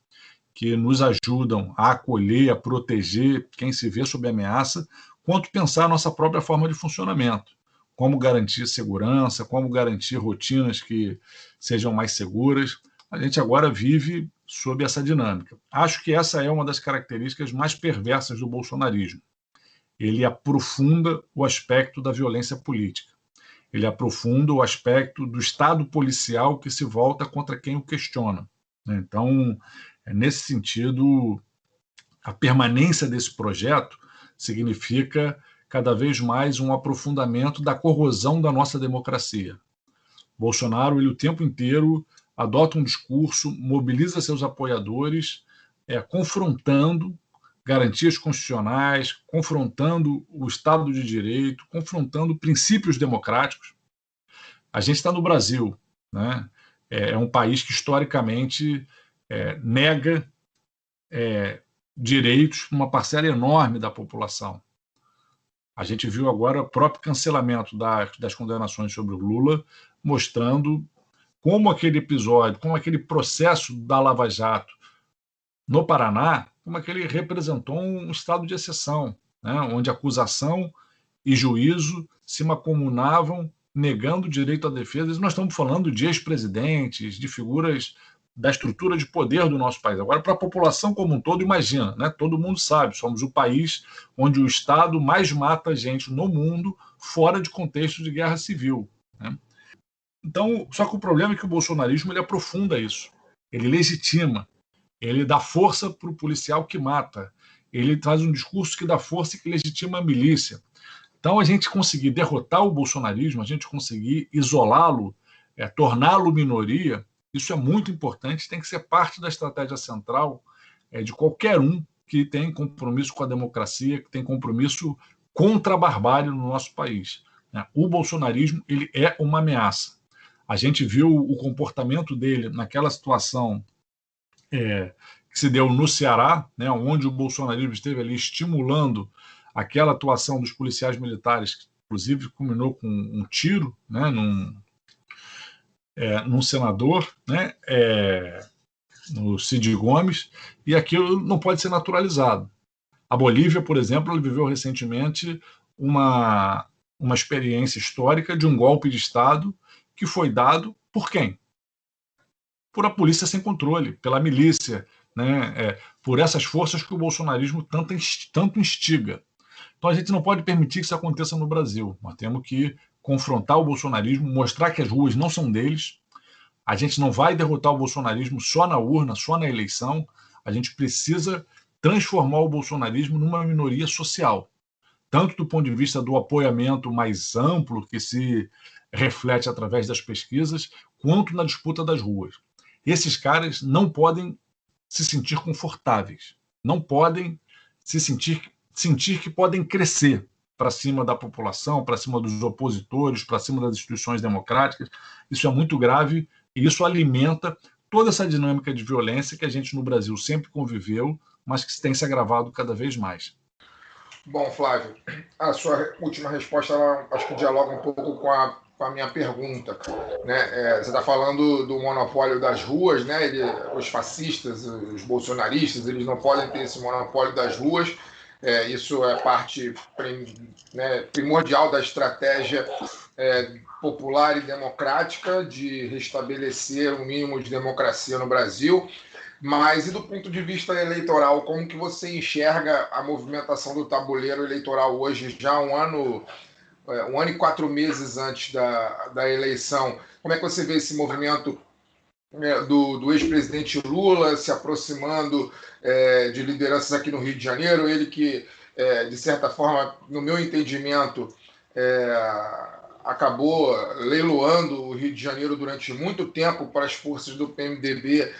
que nos ajudam a acolher, a proteger quem se vê sob ameaça, quanto pensar a nossa própria forma de funcionamento. Como garantir segurança, como garantir rotinas que sejam mais seguras. A gente agora vive sob essa dinâmica. Acho que essa é uma das características mais perversas do bolsonarismo. Ele aprofunda o aspecto da violência política. Ele aprofunda o aspecto do Estado policial que se volta contra quem o questiona. Então, nesse sentido, a permanência desse projeto significa cada vez mais um aprofundamento da corrosão da nossa democracia. Bolsonaro, ele o tempo inteiro adota um discurso, mobiliza seus apoiadores, confrontando garantias constitucionais, confrontando o Estado de Direito, confrontando princípios democráticos. A gente está no Brasil, né? É um país que historicamente nega direitos para uma parcela enorme da população. A gente viu agora o próprio cancelamento das condenações sobre o Lula, mostrando como aquele episódio, como aquele processo da Lava Jato no Paraná, como aquele representou um estado de exceção, né, onde acusação e juízo se mancomunavam, negando o direito à defesa. E nós estamos falando de ex-presidentes, de figuras da estrutura de poder do nosso país. Agora, para a população como um todo, imagina, né? Todo mundo sabe, somos o país onde o Estado mais mata gente no mundo fora de contexto de guerra civil, né? Então, só que o problema é que o bolsonarismo ele aprofunda isso, ele legitima, ele dá força para o policial que mata, ele traz um discurso que dá força e que legitima a milícia. Então, a gente conseguir derrotar o bolsonarismo, a gente conseguir isolá-lo, torná-lo minoria, isso é muito importante, tem que ser parte da estratégia central de qualquer um que tem compromisso com a democracia, que tem compromisso contra a barbárie no nosso país. O bolsonarismo ele é uma ameaça. A gente viu o comportamento dele naquela situação que se deu no Ceará, né, onde o bolsonarismo esteve ali estimulando aquela atuação dos policiais militares, que inclusive culminou com um tiro, né, num senador, né, no Cid Gomes, e aquilo não pode ser naturalizado. A Bolívia, por exemplo, ela viveu recentemente uma experiência histórica de um golpe de Estado que foi dado por quem? Por a polícia sem controle, pela milícia, né? Por essas forças que o bolsonarismo tanto instiga. Então a gente não pode permitir que isso aconteça no Brasil. Nós temos que confrontar o bolsonarismo, mostrar que as ruas não são deles. A gente não vai derrotar o bolsonarismo só na urna, só na eleição. A gente precisa transformar o bolsonarismo numa minoria social, tanto do ponto de vista do apoiamento mais amplo que se reflete através das pesquisas, quanto na disputa das ruas. Esses caras não podem se sentir confortáveis, não podem se sentir que podem crescer para cima da população, para cima dos opositores, para cima das instituições democráticas. Isso é muito grave e isso alimenta toda essa dinâmica de violência que a gente no Brasil sempre conviveu, mas que tem se agravado cada vez mais. Bom, Flávio, a sua última resposta, ela, acho que dialoga um pouco com a minha pergunta, né? Você está falando do monopólio das ruas, né? Os fascistas, os bolsonaristas, eles não podem ter esse monopólio das ruas. Isso é parte primordial da estratégia popular e democrática de restabelecer um mínimo de democracia no Brasil. Mas e do ponto de vista eleitoral, como que você enxerga a movimentação do tabuleiro eleitoral hoje, já um ano e 4 meses antes da eleição? Como é que você vê esse movimento do ex-presidente Lula se aproximando de lideranças aqui no Rio de Janeiro? Ele que, de certa forma, no meu entendimento, acabou leiloando o Rio de Janeiro durante muito tempo para as forças do PMDB,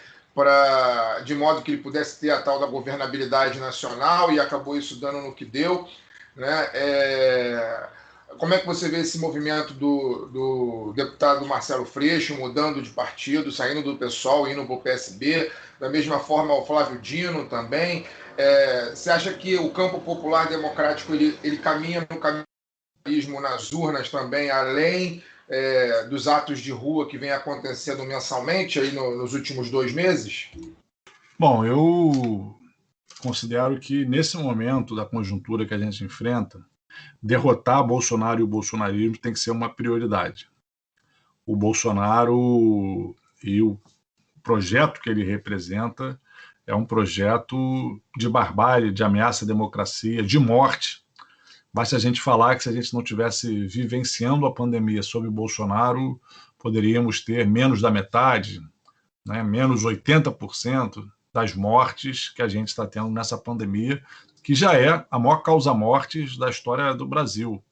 de modo que ele pudesse ter a tal da governabilidade nacional, e acabou isso dando no que deu, né? Como é que você vê esse movimento do deputado Marcelo Freixo mudando de partido, saindo do PSOL, indo para o PSB, da mesma forma o Flávio Dino também? Você acha que o campo popular democrático ele caminha no caminho nas urnas também, além dos atos de rua que vem acontecendo mensalmente aí nos últimos 2 meses? Bom, eu considero que nesse momento da conjuntura que a gente enfrenta, derrotar Bolsonaro e o bolsonarismo tem que ser uma prioridade. O Bolsonaro e o projeto que ele representa é um projeto de barbárie, de ameaça à democracia, de morte. Basta a gente falar que se a gente não tivesse vivenciando a pandemia sob o Bolsonaro, poderíamos ter menos da metade, né, menos 80% das mortes que a gente está tendo nessa pandemia, que já é a maior causa-mortes da história do Brasil.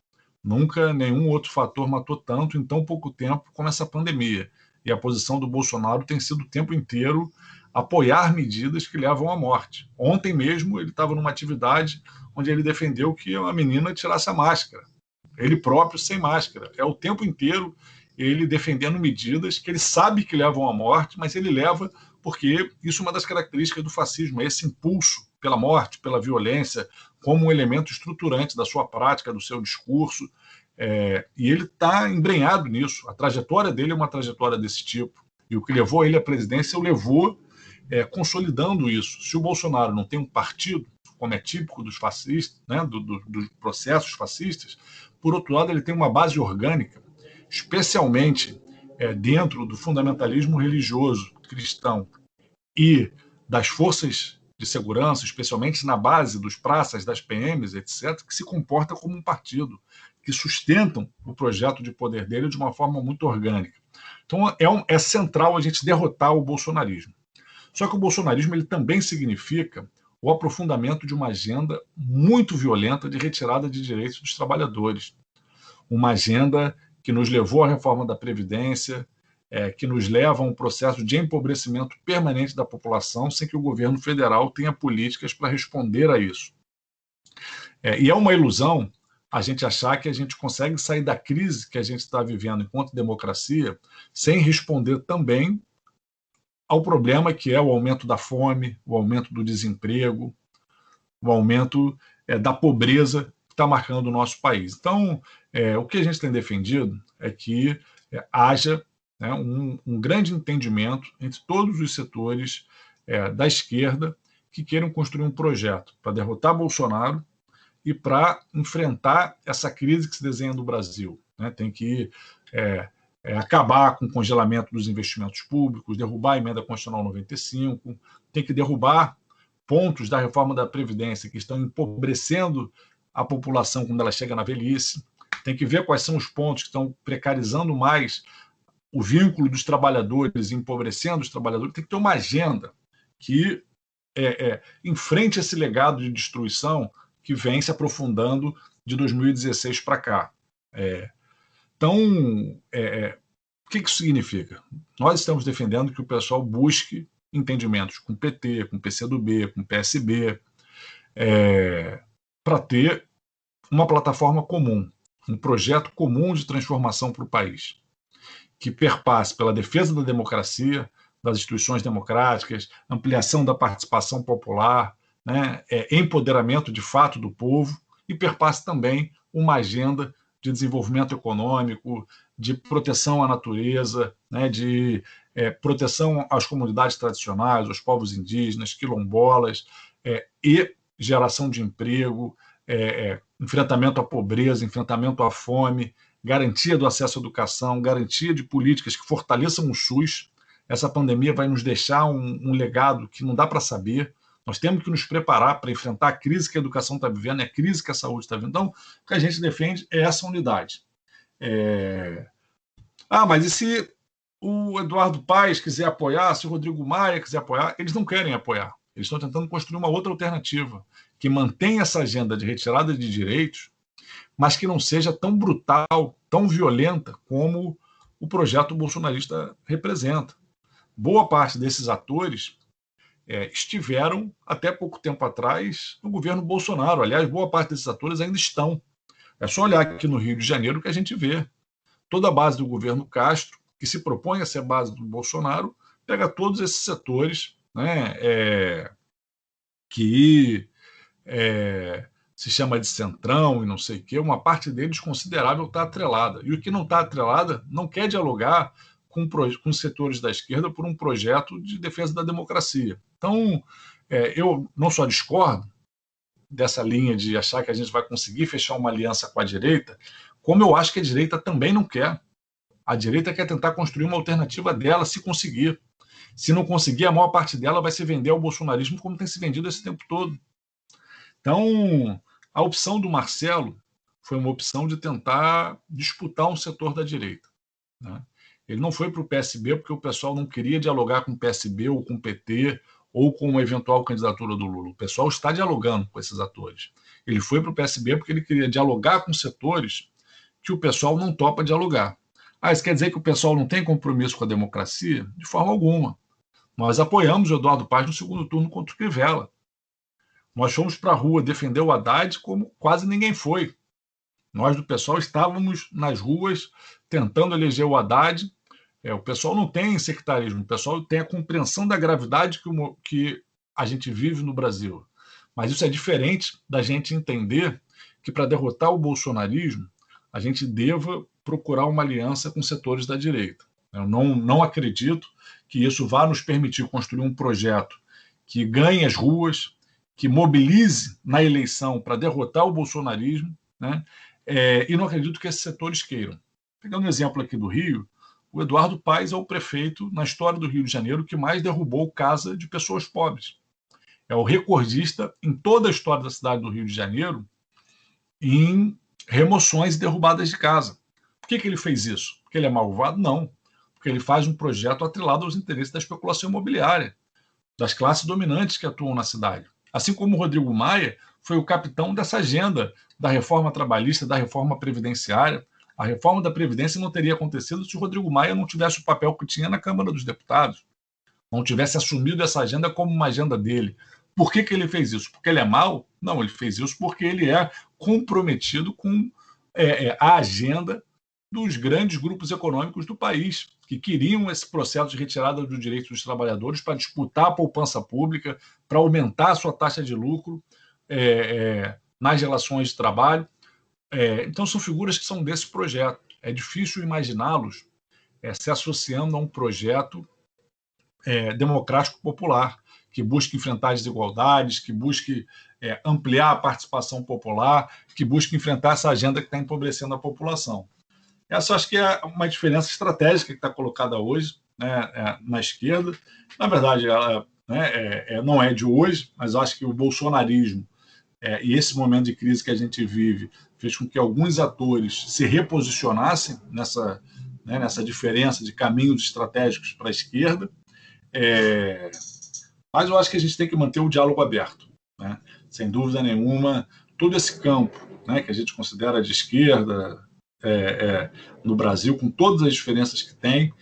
Nunca nenhum outro fator matou tanto em tão pouco tempo como essa pandemia. E a posição do Bolsonaro tem sido o tempo inteiro apoiar medidas que levam à morte. Ontem mesmo ele estava numa atividade onde ele defendeu que a menina tirasse a máscara. Ele próprio sem máscara. É o tempo inteiro ele defendendo medidas que ele sabe que levam à morte, mas ele leva porque isso é uma das características do fascismo, é esse impulso pela morte, pela violência, como um elemento estruturante da sua prática, do seu discurso, e ele está embrenhado nisso. A trajetória dele é uma trajetória desse tipo, e o que levou ele à presidência o levou consolidando isso. Se o Bolsonaro não tem um partido, como é típico dos fascistas, né, dos processos fascistas, por outro lado, ele tem uma base orgânica, especialmente dentro do fundamentalismo religioso cristão e das forças de segurança, especialmente na base dos praças, das PMs, etc., que se comporta como um partido, que sustentam o projeto de poder dele de uma forma muito orgânica. Então, é central a gente derrotar o bolsonarismo. Só que o bolsonarismo ele também significa o aprofundamento de uma agenda muito violenta de retirada de direitos dos trabalhadores. Uma agenda que nos levou à reforma da Previdência, que nos leva a um processo de empobrecimento permanente da população, sem que o governo federal tenha políticas para responder a isso. E é uma ilusão a gente achar que a gente consegue sair da crise que a gente está vivendo enquanto democracia sem responder também ao problema que é o aumento da fome, o aumento do desemprego, o aumento da pobreza que está marcando o nosso país. Então, o que a gente tem defendido é que haja, né, um grande entendimento entre todos os setores da esquerda que queiram construir um projeto para derrotar Bolsonaro e para enfrentar essa crise que se desenha no Brasil. Né? Tem que acabar com o congelamento dos investimentos públicos, derrubar a emenda constitucional 95, tem que derrubar pontos da reforma da Previdência que estão empobrecendo a população quando ela chega na velhice, tem que ver quais são os pontos que estão precarizando mais o vínculo dos trabalhadores, empobrecendo os trabalhadores. Tem que ter uma agenda que enfrente esse legado de destruição que vem se aprofundando de 2016 para cá. Então, o que isso significa? Nós estamos defendendo que o pessoal busque entendimentos com o PT, com o PCdoB, com o PSB, para ter uma plataforma comum, um projeto comum de transformação para o país, que perpasse pela defesa da democracia, das instituições democráticas, ampliação da participação popular, né, empoderamento de fato do povo, e perpasse também uma agenda de desenvolvimento econômico, de proteção à natureza, né, de proteção às comunidades tradicionais, aos povos indígenas, quilombolas, e geração de emprego, enfrentamento à pobreza, enfrentamento à fome, garantia do acesso à educação, garantia de políticas que fortaleçam o SUS. Essa pandemia vai nos deixar um legado que não dá para saber. Nós temos que nos preparar para enfrentar a crise que a educação está vivendo, a crise que a saúde está vivendo. Então, o que a gente defende é essa unidade. Mas e se o Eduardo Paes quiser apoiar, se o Rodrigo Maia quiser apoiar? Eles não querem apoiar. Eles estão tentando construir uma outra alternativa que mantenha essa agenda de retirada de direitos, mas que não seja tão brutal, tão violenta como o projeto bolsonarista representa. Boa parte desses atores estiveram, até pouco tempo atrás, no governo Bolsonaro. Aliás, boa parte desses atores ainda estão. É só olhar aqui no Rio de Janeiro que a gente vê. Toda a base do governo Castro, que se propõe a ser base do Bolsonaro, pega todos esses setores, né, que se chama de centrão e não sei o quê, uma parte deles considerável está atrelada. E o que não está atrelada não quer dialogar com setores da esquerda por um projeto de defesa da democracia. Então, eu não só discordo dessa linha de achar que a gente vai conseguir fechar uma aliança com a direita, como eu acho que a direita também não quer. A direita quer tentar construir uma alternativa dela, se conseguir. Se não conseguir, a maior parte dela vai se vender ao bolsonarismo como tem se vendido esse tempo todo. Então, a opção do Marcelo foi uma opção de tentar disputar um setor da direita, né? Ele não foi para o PSB porque o pessoal não queria dialogar com o PSB ou com o PT ou com uma eventual candidatura do Lula. O pessoal está dialogando com esses atores. Ele foi para o PSB porque ele queria dialogar com setores que o pessoal não topa dialogar. Isso quer dizer que o pessoal não tem compromisso com a democracia? De forma alguma. Nós apoiamos o Eduardo Paes no segundo turno contra o Crivella. Nós fomos para a rua defender o Haddad como quase ninguém foi. Nós do pessoal estávamos nas ruas tentando eleger o Haddad. O pessoal não tem sectarismo, o pessoal tem a compreensão da gravidade que a gente vive no Brasil. Mas isso é diferente da gente entender que para derrotar o bolsonarismo, a gente deva procurar uma aliança com setores da direita. Eu não acredito que isso vá nos permitir construir um projeto que ganhe as ruas, que mobilize na eleição para derrotar o bolsonarismo, né? E não acredito que esses setores queiram. Pegando um exemplo aqui do Rio, o Eduardo Paes é o prefeito na história do Rio de Janeiro que mais derrubou casa de pessoas pobres. É o recordista em toda a história da cidade do Rio de Janeiro em remoções e derrubadas de casa. Por que ele fez isso? Porque ele é malvado? Não. Porque ele faz um projeto atrelado aos interesses da especulação imobiliária, das classes dominantes que atuam na cidade. Assim como o Rodrigo Maia foi o capitão dessa agenda da reforma trabalhista, da reforma previdenciária. A reforma da Previdência não teria acontecido se o Rodrigo Maia não tivesse o papel que tinha na Câmara dos Deputados, não tivesse assumido essa agenda como uma agenda dele. Por que ele fez isso? Porque ele é mau? Não, ele fez isso porque ele é comprometido com a agenda dos grandes grupos econômicos do país, que queriam esse processo de retirada dos direitos dos trabalhadores para disputar a poupança pública, para aumentar a sua taxa de lucro nas relações de trabalho. Então, são figuras que são desse projeto. É difícil imaginá-los se associando a um projeto democrático popular, que busque enfrentar as desigualdades, que busque ampliar a participação popular, que busque enfrentar essa agenda que está empobrecendo a população. Essa acho que é uma diferença estratégica que está colocada hoje, né, na esquerda. Na verdade, ela não é de hoje, mas acho que o bolsonarismo e esse momento de crise que a gente vive fez com que alguns atores se reposicionassem nessa diferença de caminhos estratégicos para a esquerda. Mas eu acho que a gente tem que manter o diálogo aberto, né? Sem dúvida nenhuma, todo esse campo, né, que a gente considera de esquerda no Brasil, com todas as diferenças que tem,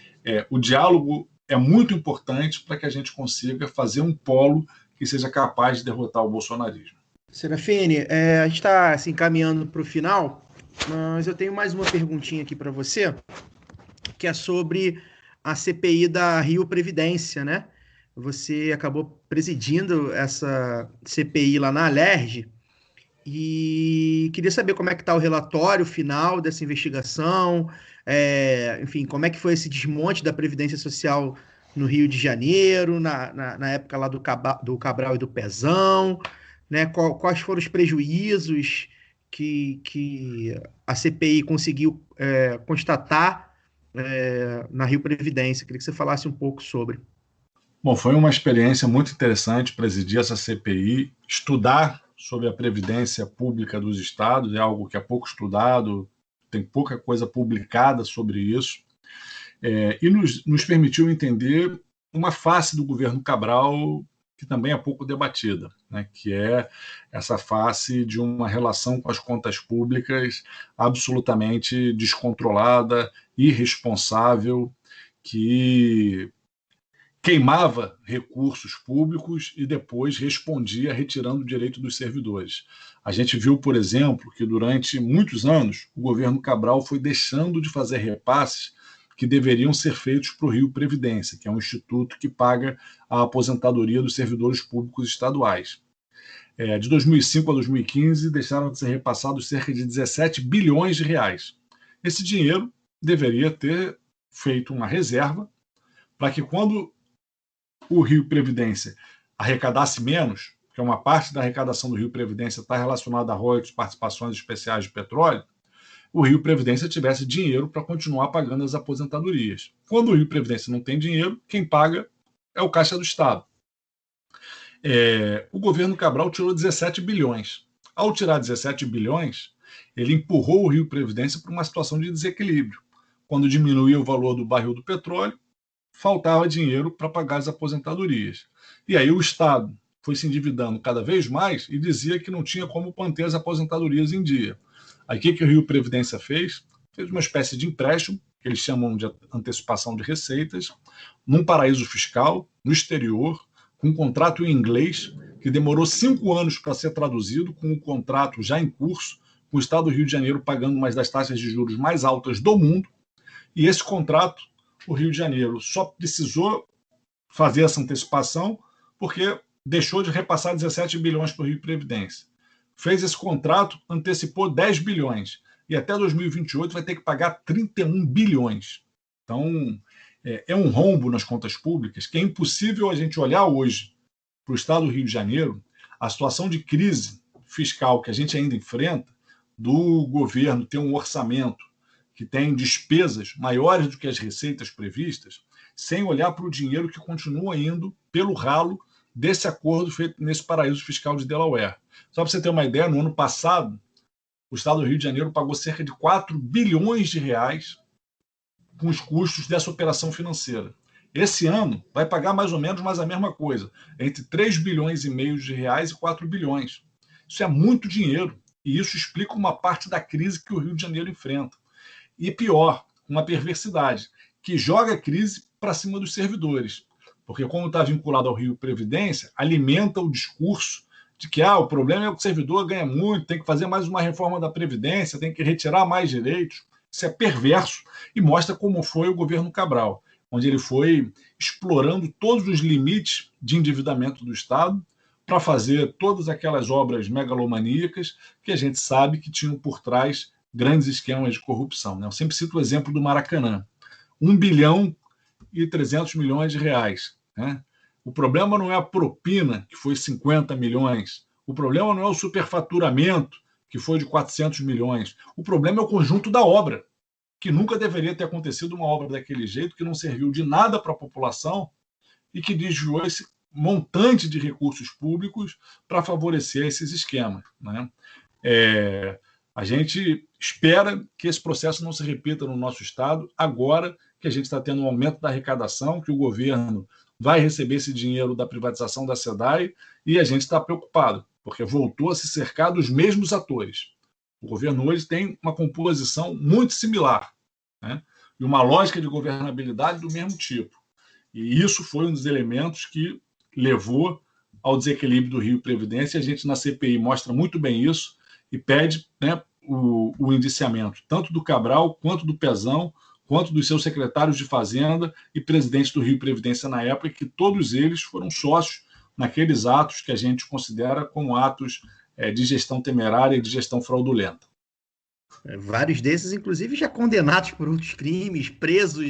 o diálogo é muito importante para que a gente consiga fazer um polo que seja capaz de derrotar o bolsonarismo. Serafine, a gente está assim, caminhando para o final, mas eu tenho mais uma perguntinha aqui para você, que é sobre a CPI da Rio Previdência, né? Você acabou presidindo essa CPI lá na Alerj e queria saber como é que está o relatório final dessa investigação, enfim, como é que foi esse desmonte da Previdência Social no Rio de Janeiro, na época lá do Cabral e do Pezão, né? Quais foram os prejuízos que a CPI conseguiu constatar na Rio Previdência? Queria que você falasse um pouco sobre. Bom, foi uma experiência muito interessante presidir essa CPI. Estudar sobre a previdência pública dos estados é algo que é pouco estudado, tem pouca coisa publicada sobre isso, e nos permitiu entender uma face do governo Cabral que também é pouco debatida, né, que é essa face de uma relação com as contas públicas absolutamente descontrolada, irresponsável, que queimava recursos públicos e depois respondia retirando o direito dos servidores. A gente viu, por exemplo, que durante muitos anos o governo Cabral foi deixando de fazer repasses que deveriam ser feitos para o Rio Previdência, que é um instituto que paga a aposentadoria dos servidores públicos estaduais. De 2005 a 2015, deixaram de ser repassados cerca de 17 bilhões de reais. Esse dinheiro deveria ter feito uma reserva para que quando o Rio Previdência arrecadasse menos, porque uma parte da arrecadação do Rio Previdência está relacionada a royalties, participações especiais de petróleo, o Rio Previdência tivesse dinheiro para continuar pagando as aposentadorias. Quando o Rio Previdência não tem dinheiro, quem paga é o Caixa do Estado. O governo Cabral tirou 17 bilhões. Ao tirar 17 bilhões, ele empurrou o Rio Previdência para uma situação de desequilíbrio. Quando diminuía o valor do barril do petróleo, faltava dinheiro para pagar as aposentadorias. E aí o Estado foi se endividando cada vez mais e dizia que não tinha como manter as aposentadorias em dia. Aí o que o Rio Previdência fez? Fez uma espécie de empréstimo, que eles chamam de antecipação de receitas, num paraíso fiscal, no exterior, com um contrato em inglês, que demorou 5 anos para ser traduzido, com um contrato já em curso, com o Estado do Rio de Janeiro pagando uma das taxas de juros mais altas do mundo, e esse contrato o Rio de Janeiro só precisou fazer essa antecipação porque deixou de repassar 17 bilhões para o Rio Previdência. Fez esse contrato, antecipou 10 bilhões e até 2028 vai ter que pagar 31 bilhões. Então, é um rombo nas contas públicas que é impossível a gente olhar hoje para o Estado do Rio de Janeiro, a situação de crise fiscal que a gente ainda enfrenta, do governo ter um orçamento que tem despesas maiores do que as receitas previstas, sem olhar para o dinheiro que continua indo pelo ralo desse acordo feito nesse paraíso fiscal de Delaware. Só para você ter uma ideia, no ano passado, o Estado do Rio de Janeiro pagou cerca de 4 bilhões de reais com os custos dessa operação financeira. Esse ano vai pagar mais ou menos mais a mesma coisa, entre 3 bilhões e meio de reais e 4 bilhões. Isso é muito dinheiro e isso explica uma parte da crise que o Rio de Janeiro enfrenta. E pior, uma perversidade, que joga a crise para cima dos servidores. Porque, como está vinculado ao Rio Previdência, alimenta o discurso de que o problema é que o servidor ganha muito, tem que fazer mais uma reforma da Previdência, tem que retirar mais direitos. Isso é perverso e mostra como foi o governo Cabral, onde ele foi explorando todos os limites de endividamento do Estado, para fazer todas aquelas obras megalomaníacas que a gente sabe que tinham por trás grandes esquemas de corrupção, né? Eu sempre cito o exemplo do Maracanã. 1,3 bilhão, né? O problema não é a propina, que foi 50 milhões. O problema não é o superfaturamento, que foi de 400 milhões. O problema é o conjunto da obra, que nunca deveria ter acontecido uma obra daquele jeito, que não serviu de nada para a população e que desviou esse montante de recursos públicos para favorecer esses esquemas, né? A gente espera que esse processo não se repita no nosso Estado, agora que a gente está tendo um aumento da arrecadação, que o governo vai receber esse dinheiro da privatização da SEDAI, e a gente está preocupado, porque voltou a se cercar dos mesmos atores. O governo hoje tem uma composição muito similar, né? E uma lógica de governabilidade do mesmo tipo. E isso foi um dos elementos que levou ao desequilíbrio do Rio Previdência. A gente, na CPI, mostra muito bem isso e pede, né, o indiciamento, tanto do Cabral, quanto do Pezão, quanto dos seus secretários de Fazenda e presidentes do Rio Previdência na época, que todos eles foram sócios naqueles atos que a gente considera como atos de gestão temerária e de gestão fraudulenta. Vários desses, inclusive, já condenados por outros crimes, presos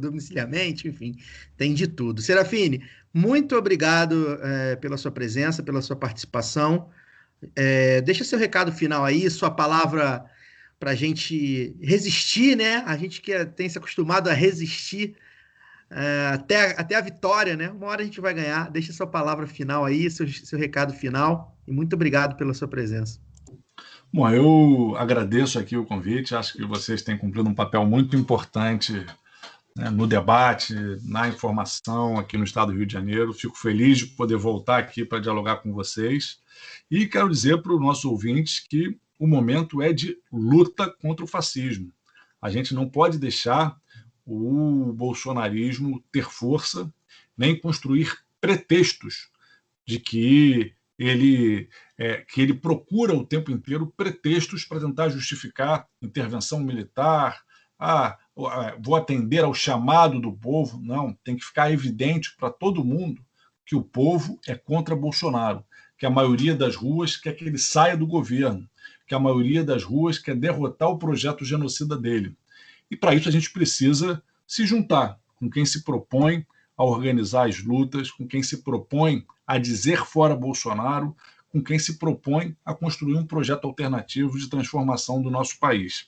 domiciliarmente, enfim, tem de tudo. Serafine, muito obrigado pela sua presença, pela sua participação. Deixa seu recado final aí, sua palavra para a gente resistir, né? A gente que tem se acostumado a resistir até a vitória, né? Uma hora a gente vai ganhar. Deixa sua palavra final aí, seu recado final, e muito obrigado pela sua presença. Bom, eu agradeço aqui o convite, acho que vocês têm cumprido um papel muito importante, né, no debate, na informação aqui no estado do Rio de Janeiro. Fico feliz de poder voltar aqui para dialogar com vocês e quero dizer para os nossos ouvintes que o momento é de luta contra o fascismo. A gente não pode deixar o bolsonarismo ter força, nem construir pretextos de que ele procura o tempo inteiro pretextos para tentar justificar intervenção militar. Vou atender ao chamado do povo. Não, tem que ficar evidente para todo mundo que o povo é contra Bolsonaro, que a maioria das ruas quer que ele saia do governo, que a maioria das ruas quer derrotar o projeto genocida dele. E para isso a gente precisa se juntar com quem se propõe a organizar as lutas, com quem se propõe a dizer fora Bolsonaro, com quem se propõe a construir um projeto alternativo de transformação do nosso país.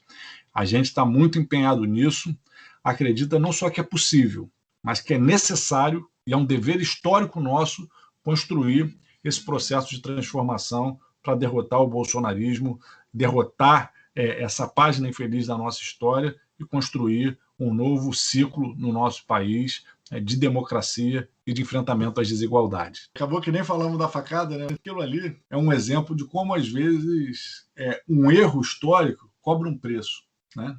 A gente está muito empenhado nisso, acredita não só que é possível, mas que é necessário e é um dever histórico nosso construir esse processo de transformação para derrotar o bolsonarismo, derrotar essa página infeliz da nossa história e construir um novo ciclo no nosso país de democracia e de enfrentamento às desigualdades. Acabou que nem falamos da facada, né? Aquilo ali é um exemplo de como, às vezes, um erro histórico cobra um preço, né?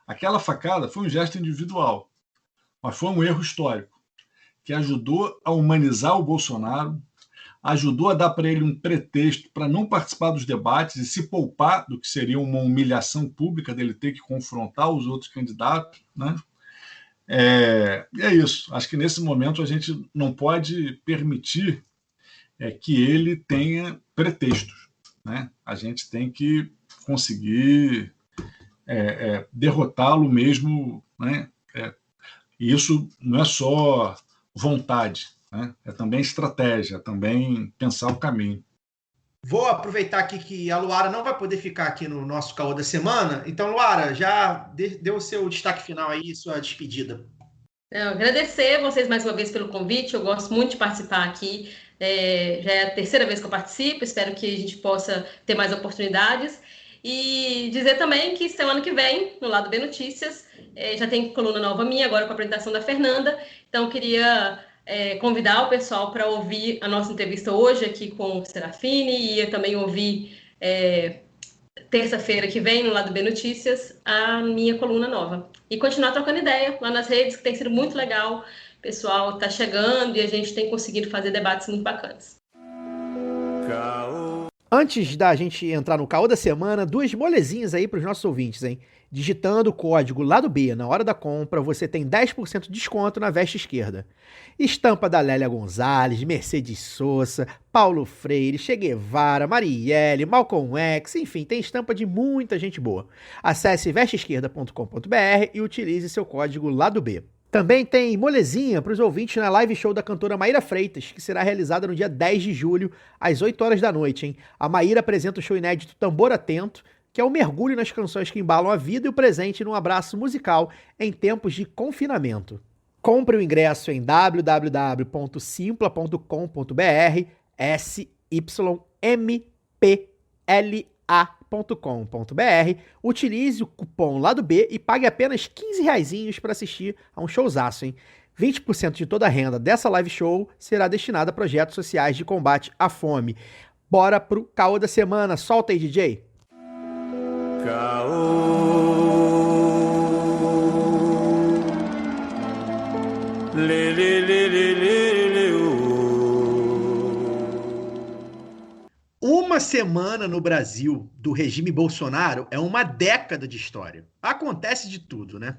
Aquela facada foi um gesto individual, mas foi um erro histórico que ajudou a humanizar o Bolsonaro, ajudou a dar para ele um pretexto para não participar dos debates e se poupar do que seria uma humilhação pública dele ter que confrontar os outros candidatos, né? É isso. Acho que nesse momento a gente não pode permitir que ele tenha pretextos, né? A gente tem que conseguir derrotá-lo mesmo, né? E isso não é só vontade, né? É também estratégia, é também pensar o caminho. Vou aproveitar aqui que a Luara não vai poder ficar aqui no nosso caô da semana. Então, Luara, já deu o seu destaque final aí, sua despedida. Agradecer vocês mais uma vez pelo convite. Eu gosto muito de participar aqui. Já é a terceira vez que eu participo. Espero que a gente possa ter mais oportunidades. E dizer também que semana que vem, no Lado B Notícias, já tem coluna nova minha, agora com a apresentação da Fernanda. Então, queria convidar o pessoal para ouvir a nossa entrevista hoje aqui com o Serafine e também ouvir terça-feira que vem, no Lado B Notícias, a minha coluna nova. E continuar trocando ideia lá nas redes, que tem sido muito legal. O pessoal está chegando e a gente tem conseguido fazer debates muito bacanas. Antes da gente entrar no caô da semana, duas molezinhas aí para os nossos ouvintes, hein? Digitando o código lado B na hora da compra, você tem 10% de desconto na veste esquerda. Estampa da Lélia Gonzalez, Mercedes Sosa, Paulo Freire, Che Guevara, Marielle, Malcolm X, enfim, tem estampa de muita gente boa. Acesse vesteesquerda.com.br e utilize seu código lado B. Também tem molezinha para os ouvintes na live show da cantora Maíra Freitas, que será realizada no dia 10 de julho, às 8 horas da noite, hein? A Maíra apresenta o show inédito Tambor Atento, que é o mergulho nas canções que embalam a vida e o presente num abraço musical em tempos de confinamento. Compre o ingresso em www.simpla.com.br, sympla.com.br, utilize o cupom lado B e pague apenas R$15 para assistir a um showzaço, hein? 20% de toda a renda dessa live show será destinada a projetos sociais de combate à fome. Bora pro caô da semana, solta aí, DJ! Uma semana no Brasil do regime Bolsonaro é uma década de história. Acontece de tudo, né?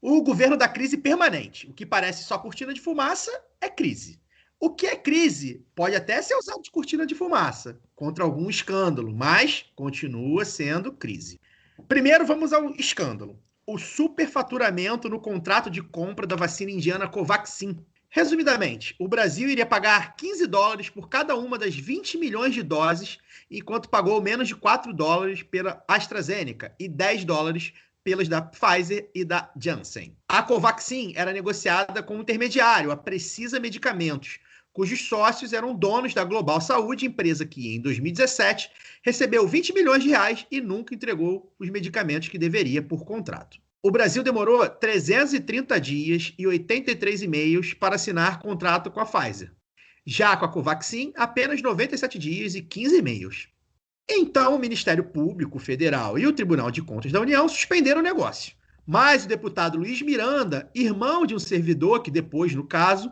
O governo da crise permanente. O que parece só cortina de fumaça é crise. O que é crise pode até ser usado de cortina de fumaça contra algum escândalo, mas continua sendo crise. Primeiro, vamos ao escândalo. O superfaturamento no contrato de compra da vacina indiana Covaxin. Resumidamente, o Brasil iria pagar $15 por cada uma das 20 milhões de doses, enquanto pagou menos de $4 pela AstraZeneca e $10 pelas da Pfizer e da Janssen. A Covaxin era negociada com um intermediário, a Precisa Medicamentos, cujos sócios eram donos da Global Saúde, empresa que, em 2017, recebeu R$20 milhões e nunca entregou os medicamentos que deveria por contrato. O Brasil demorou 330 dias e 83 e-mails para assinar contrato com a Pfizer. Já com a Covaxin, apenas 97 dias e 15 e-mails. Então, o Ministério Público Federal e o Tribunal de Contas da União suspenderam o negócio. Mas o deputado Luiz Miranda, irmão de um servidor que depois, no caso,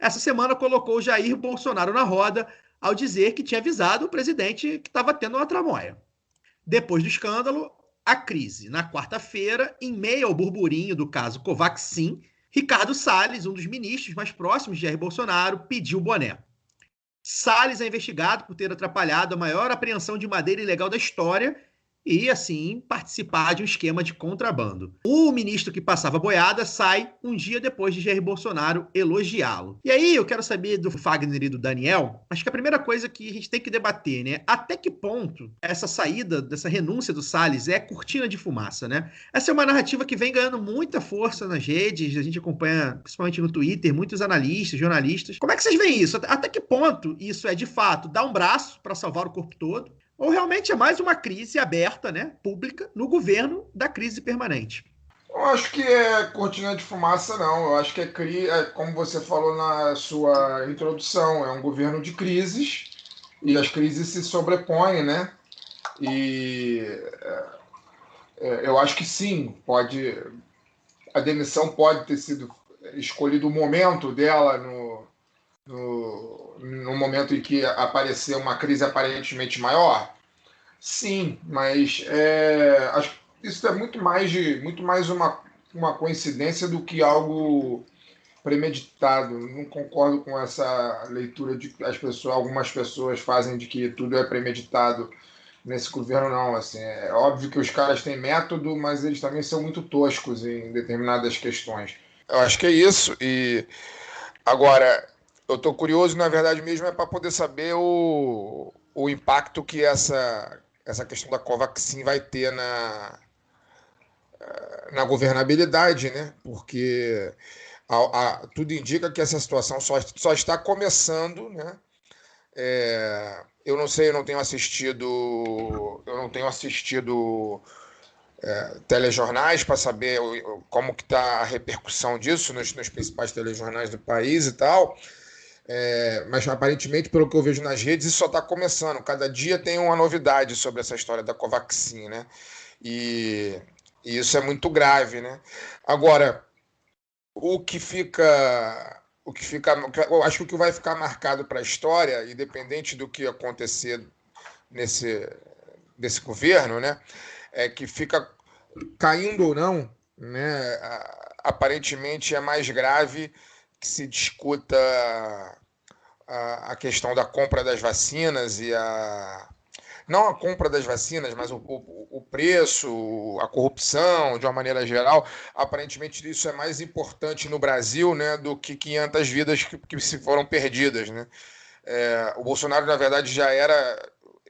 essa semana colocou Jair Bolsonaro na roda ao dizer que tinha avisado o presidente que estava tendo uma tramóia. Depois do escândalo, a crise. Na quarta-feira, em meio ao burburinho do caso Covaxin, Ricardo Salles, um dos ministros mais próximos de Jair Bolsonaro, pediu boné. Salles é investigado por ter atrapalhado a maior apreensão de madeira ilegal da história e, assim, participar de um esquema de contrabando. O ministro que passava boiada sai um dia depois de Jair Bolsonaro elogiá-lo. E aí eu quero saber do Fagner e do Daniel, acho que a primeira coisa que a gente tem que debater, né? Até que ponto essa saída, dessa renúncia do Salles é cortina de fumaça, né? Essa é uma narrativa que vem ganhando muita força nas redes, a gente acompanha, principalmente no Twitter, muitos analistas, jornalistas. Como é que vocês veem isso? Até que ponto isso é, de fato, dar um braço para salvar o corpo todo? Ou realmente é mais uma crise aberta, né, pública, no governo da crise permanente? Eu acho que é cortina de fumaça, não. Eu acho que como você falou na sua introdução, é um governo de crises e as crises se sobrepõem, né? E eu acho que sim, a demissão pode ter sido escolhido o momento dela no momento em que apareceu uma crise aparentemente maior? Sim, mas acho que isso é muito mais uma coincidência do que algo premeditado. Não concordo com essa leitura de que algumas pessoas fazem de que tudo é premeditado nesse governo, não. Assim, é óbvio que os caras têm método, mas eles também são muito toscos em determinadas questões. Eu acho que é isso. E agora, eu estou curioso, na verdade mesmo, é para poder saber o impacto que essa questão da Covaxin vai ter na governabilidade, né? Porque tudo indica que essa situação só está começando, né? Eu não sei, eu não tenho assistido telejornais para saber como que está a repercussão disso nos principais telejornais do país e tal. Mas aparentemente, pelo que eu vejo nas redes, isso só está começando. Cada dia tem uma novidade sobre essa história da Covaxin, né? E isso é muito grave, né? Agora, eu acho que o que vai ficar marcado para a história, independente do que acontecer desse governo, né, é que fica caindo ou não, né, aparentemente é mais grave que se discuta a questão da compra das vacinas e não a compra das vacinas, mas o preço, a corrupção, de uma maneira geral. Aparentemente isso é mais importante no Brasil, né, do que 500 vidas que se foram perdidas, né? O Bolsonaro, na verdade,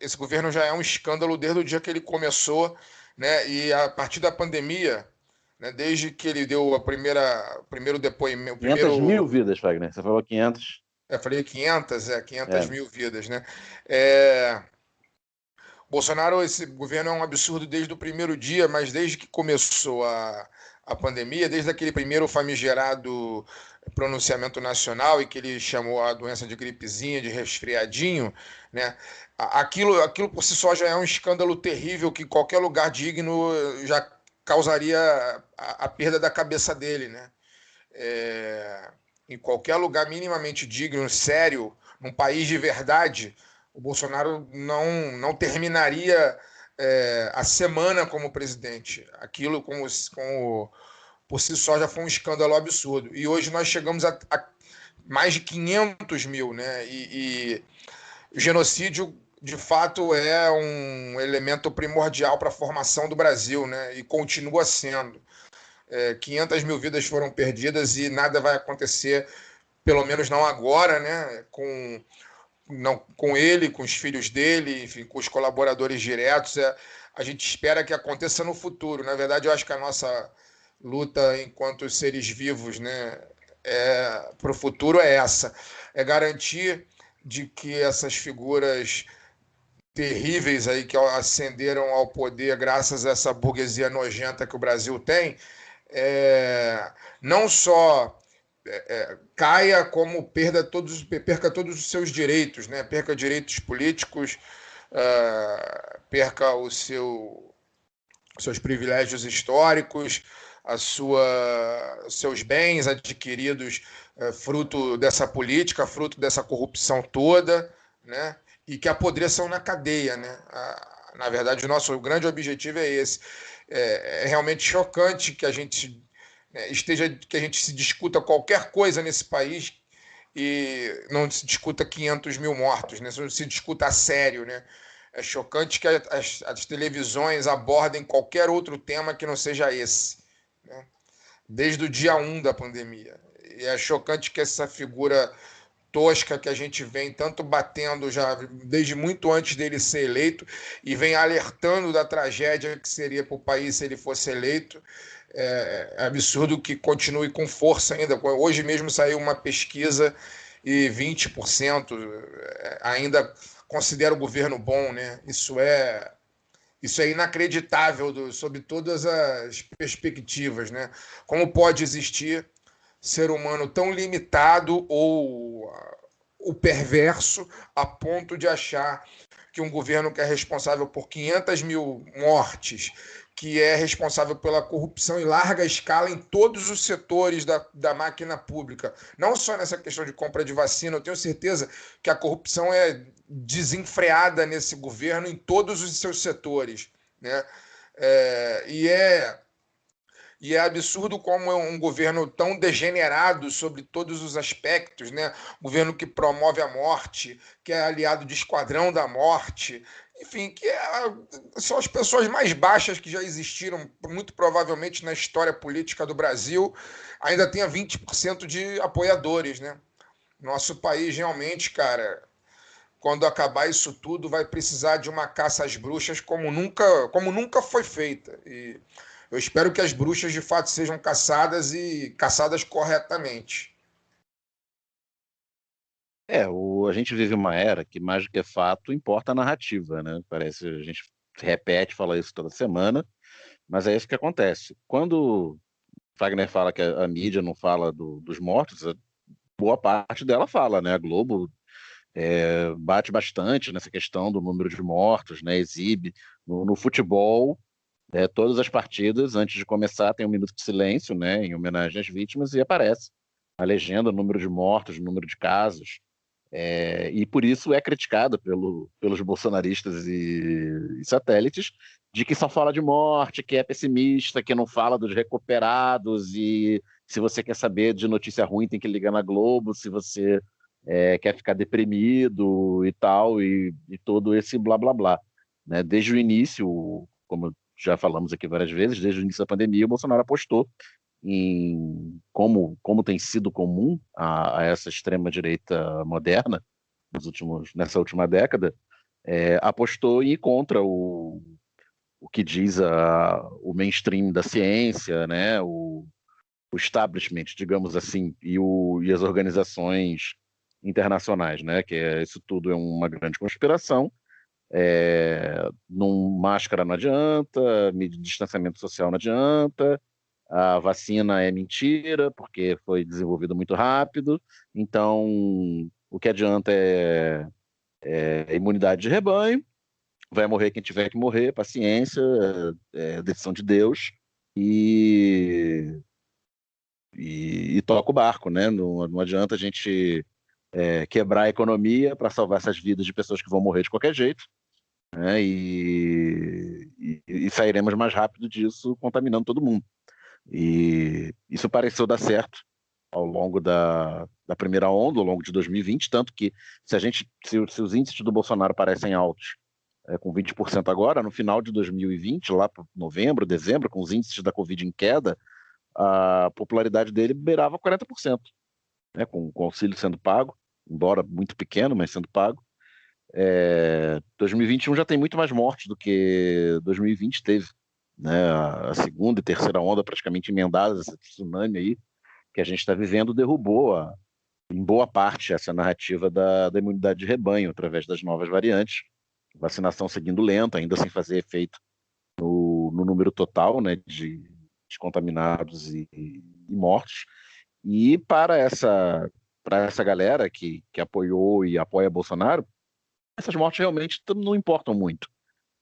esse governo já é um escândalo desde o dia que ele começou, né? E a partir da pandemia, né, desde que ele deu o primeiro depoimento... 500 mil vidas, Wagner. Você falou 500. Eu falei 500 mil vidas, né? Bolsonaro, esse governo é um absurdo desde o primeiro dia, mas desde que começou a pandemia, desde aquele primeiro famigerado pronunciamento nacional e que ele chamou a doença de gripezinha, de resfriadinho, né? Aquilo por si só já é um escândalo terrível que qualquer lugar digno já causaria a perda da cabeça dele, né? Em qualquer lugar minimamente digno, sério, num país de verdade, o Bolsonaro não terminaria a semana como presidente. Aquilo por si só já foi um escândalo absurdo. E hoje nós chegamos a mais de 500 mil, né? E o genocídio, de fato, é um elemento primordial para a formação do Brasil, né? E continua sendo. 500 mil vidas foram perdidas e nada vai acontecer, pelo menos não agora, né? Com ele, com os filhos dele, enfim, com os colaboradores diretos. A gente espera que aconteça no futuro. Na verdade, eu acho que a nossa luta enquanto seres vivos, né, para o futuro é essa. É garantir de que essas figuras terríveis aí que ascenderam ao poder graças a essa burguesia nojenta que o Brasil tem, não só caia, como perca todos os seus direitos, né? Perca direitos políticos, perca seus privilégios históricos, seus bens adquiridos fruto dessa política, fruto dessa corrupção toda, né? E que apodreçam na cadeia, né? Na verdade, o nosso grande objetivo é esse. É realmente chocante que a gente que a gente se discuta qualquer coisa nesse país e não se discuta 500 mil mortos, né? Não se discuta a sério, né? É chocante que as televisões abordem qualquer outro tema que não seja esse, né? Desde o dia 1 da pandemia. E é chocante que essa figura tosca que a gente vem tanto batendo já desde muito antes dele ser eleito e vem alertando da tragédia que seria para o país se ele fosse eleito. É absurdo que continue com força ainda. Hoje mesmo saiu uma pesquisa e 20% ainda considera o governo bom, né? Isso é inacreditável sob todas as perspectivas, né? Como pode existir ser humano tão limitado ou o perverso a ponto de achar que um governo que é responsável por 500 mil mortes, que é responsável pela corrupção em larga escala em todos os setores da máquina pública, não só nessa questão de compra de vacina, eu tenho certeza que a corrupção é desenfreada nesse governo em todos os seus setores, né? E é absurdo como é um governo tão degenerado sobre todos os aspectos, né? Um governo que promove a morte, que é aliado de esquadrão da morte, enfim, são as pessoas mais baixas que já existiram, muito provavelmente, na história política do Brasil. Ainda tenha 20% de apoiadores, né? Nosso país realmente, cara, quando acabar isso tudo, vai precisar de uma caça às bruxas como nunca foi feita. E eu espero que as bruxas, de fato, sejam caçadas e caçadas corretamente. A gente vive uma era que, mais do que fato, importa a narrativa, né? Parece, a gente repete, fala isso toda semana, mas é isso que acontece. Quando Wagner fala que a mídia não fala dos mortos, boa parte dela fala, né? A Globo bate bastante nessa questão do número de mortos, né? Exibe. No futebol, todas as partidas, antes de começar, tem um minuto de silêncio, né? Em homenagem às vítimas, e aparece a legenda, o número de mortos, o número de casos. E por isso é criticada pelos bolsonaristas e satélites, de que só fala de morte, que é pessimista, que não fala dos recuperados, e se você quer saber de notícia ruim tem que ligar na Globo, se você quer ficar deprimido e tal, e todo esse blá blá blá. Né? Desde o início, como já falamos aqui várias vezes, desde o início da pandemia, o Bolsonaro apostou em como tem sido comum a essa extrema-direita moderna nessa última década, apostou em ir contra o que diz o mainstream da ciência, né, o establishment, digamos assim, e as organizações internacionais, né, que isso tudo é uma grande conspiração. Máscara não adianta, distanciamento social não adianta, a vacina é mentira, porque foi desenvolvida muito rápido, então o que adianta é imunidade de rebanho, vai morrer quem tiver que morrer, paciência, decisão de Deus, e toca o barco, né? Não adianta a gente quebrar a economia para salvar essas vidas de pessoas que vão morrer de qualquer jeito, né? E sairemos mais rápido disso, contaminando todo mundo. E isso pareceu dar certo ao longo da primeira onda, ao longo de 2020, tanto que se os índices do Bolsonaro parecem altos, com 20% agora, no final de 2020, lá para novembro, dezembro, com os índices da Covid em queda, a popularidade dele beirava 40%, né, com o auxílio sendo pago, embora muito pequeno, mas sendo pago. 2021 já tem muito mais mortes do que 2020 teve, né? A segunda e terceira onda praticamente emendadas, esse tsunami aí que a gente está vivendo derrubou em boa parte essa narrativa da imunidade de rebanho através das novas variantes, vacinação seguindo lenta, ainda sem fazer efeito no número total, né, de contaminados e mortos. E para essa galera que apoiou e apoia Bolsonaro, essas mortes realmente não importam muito,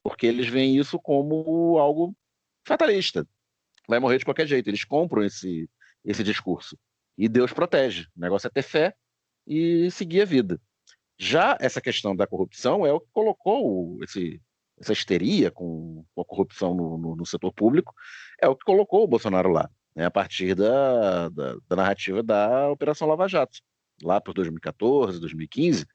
porque eles veem isso como algo fatalista. Vai morrer de qualquer jeito. Eles compram esse discurso. E Deus protege. O negócio é ter fé e seguir a vida. Já essa questão da corrupção é o que colocou essa histeria com a corrupção no setor público, é o que colocou o Bolsonaro lá, né, a partir da narrativa da Operação Lava Jato. Lá por 2014, 2015,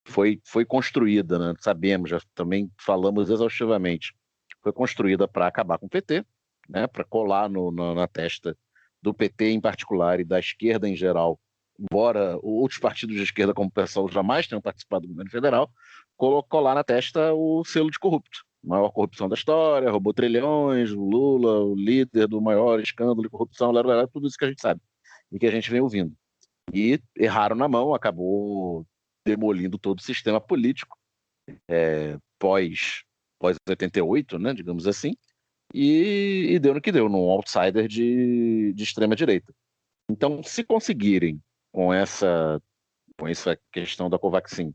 foi construída, né, sabemos, já também falamos exaustivamente, foi construída para acabar com o PT, né, para colar na testa do PT em particular e da esquerda em geral, embora outros partidos de esquerda como o PSOL jamais tenham participado do governo federal, colar na testa o selo de corrupto. Maior corrupção da história, roubou trilhões, o Lula, o líder do maior escândalo de corrupção, tudo isso que a gente sabe e que a gente vem ouvindo. E erraram na mão, acabou demolindo todo o sistema político pós 88, né, digamos assim, e deu no que deu, num outsider de extrema direita. Então, se conseguirem com essa questão da Covaxin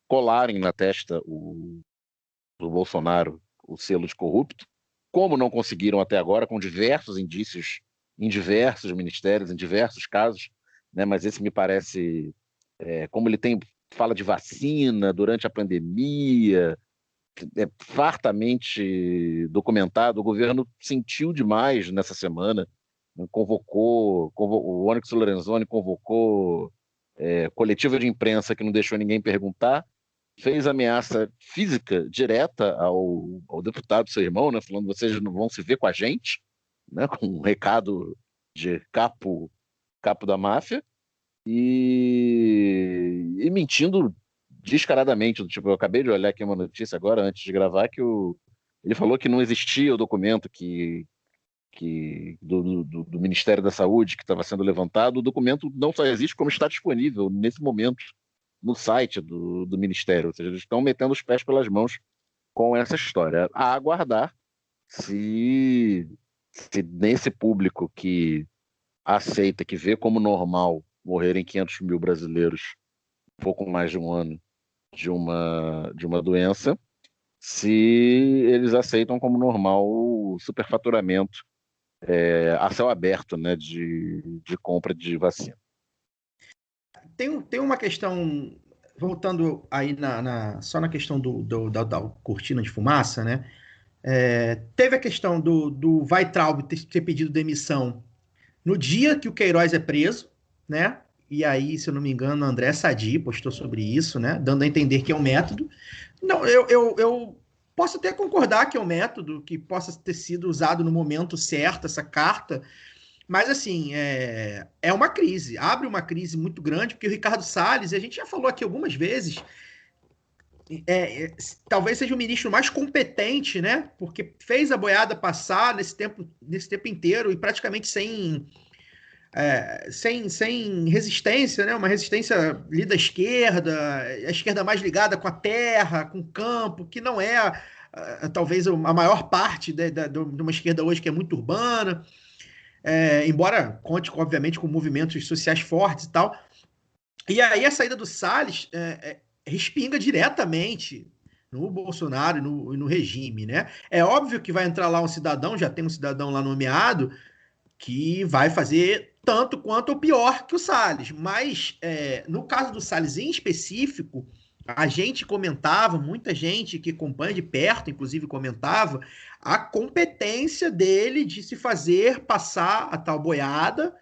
colarem na testa do Bolsonaro o selo de corrupto, como não conseguiram até agora, com diversos indícios em diversos ministérios, em diversos casos, né, mas esse me parece, como ele fala de vacina durante a pandemia, fartamente documentado, o governo sentiu demais nessa semana, convocou o Onyx Lorenzoni convocou coletiva de imprensa que não deixou ninguém perguntar, fez ameaça física direta ao deputado, seu irmão, né, falando: vocês não vão se ver com a gente, né, com um recado de capo da máfia, e mentindo descaradamente, tipo, eu acabei de olhar aqui uma notícia agora, antes de gravar, que ele falou que não existia o documento do Ministério da Saúde que estava sendo levantado. O documento não só existe, como está disponível nesse momento no site do Ministério, ou seja, eles estão metendo os pés pelas mãos com essa história. A aguardar se nesse público que aceita, que vê como normal morrerem 500 mil brasileiros pouco mais de um ano de uma doença, se eles aceitam como normal o superfaturamento a céu aberto, né, de compra de vacina. tem uma questão, voltando aí só na questão da cortina de fumaça, né? Teve a questão do Weintraub ter pedido demissão no dia que o Queiroz é preso, né? E aí, se eu não me engano, André Sadi postou sobre isso, né? Dando a entender que é um método. Não, eu posso até concordar que é um método que possa ter sido usado no momento certo, essa carta, mas assim, é uma crise, abre uma crise muito grande, porque o Ricardo Salles, a gente já falou aqui algumas vezes, talvez seja o ministro mais competente, né? Porque fez a boiada passar nesse tempo inteiro e praticamente sem resistência, né? Uma resistência ali da esquerda, a esquerda mais ligada com a terra, com o campo, que não é talvez a maior parte de uma esquerda hoje que é muito urbana, embora conte, obviamente, com movimentos sociais fortes e tal. E aí a saída do Salles respinga diretamente no Bolsonaro e no regime, né? É óbvio que vai entrar lá um cidadão, já tem um cidadão lá nomeado, que vai fazer tanto quanto ou pior que o Salles. Mas, no caso do Salles em específico, a gente comentava, muita gente que acompanha de perto, inclusive comentava, a competência dele de se fazer passar a tal boiada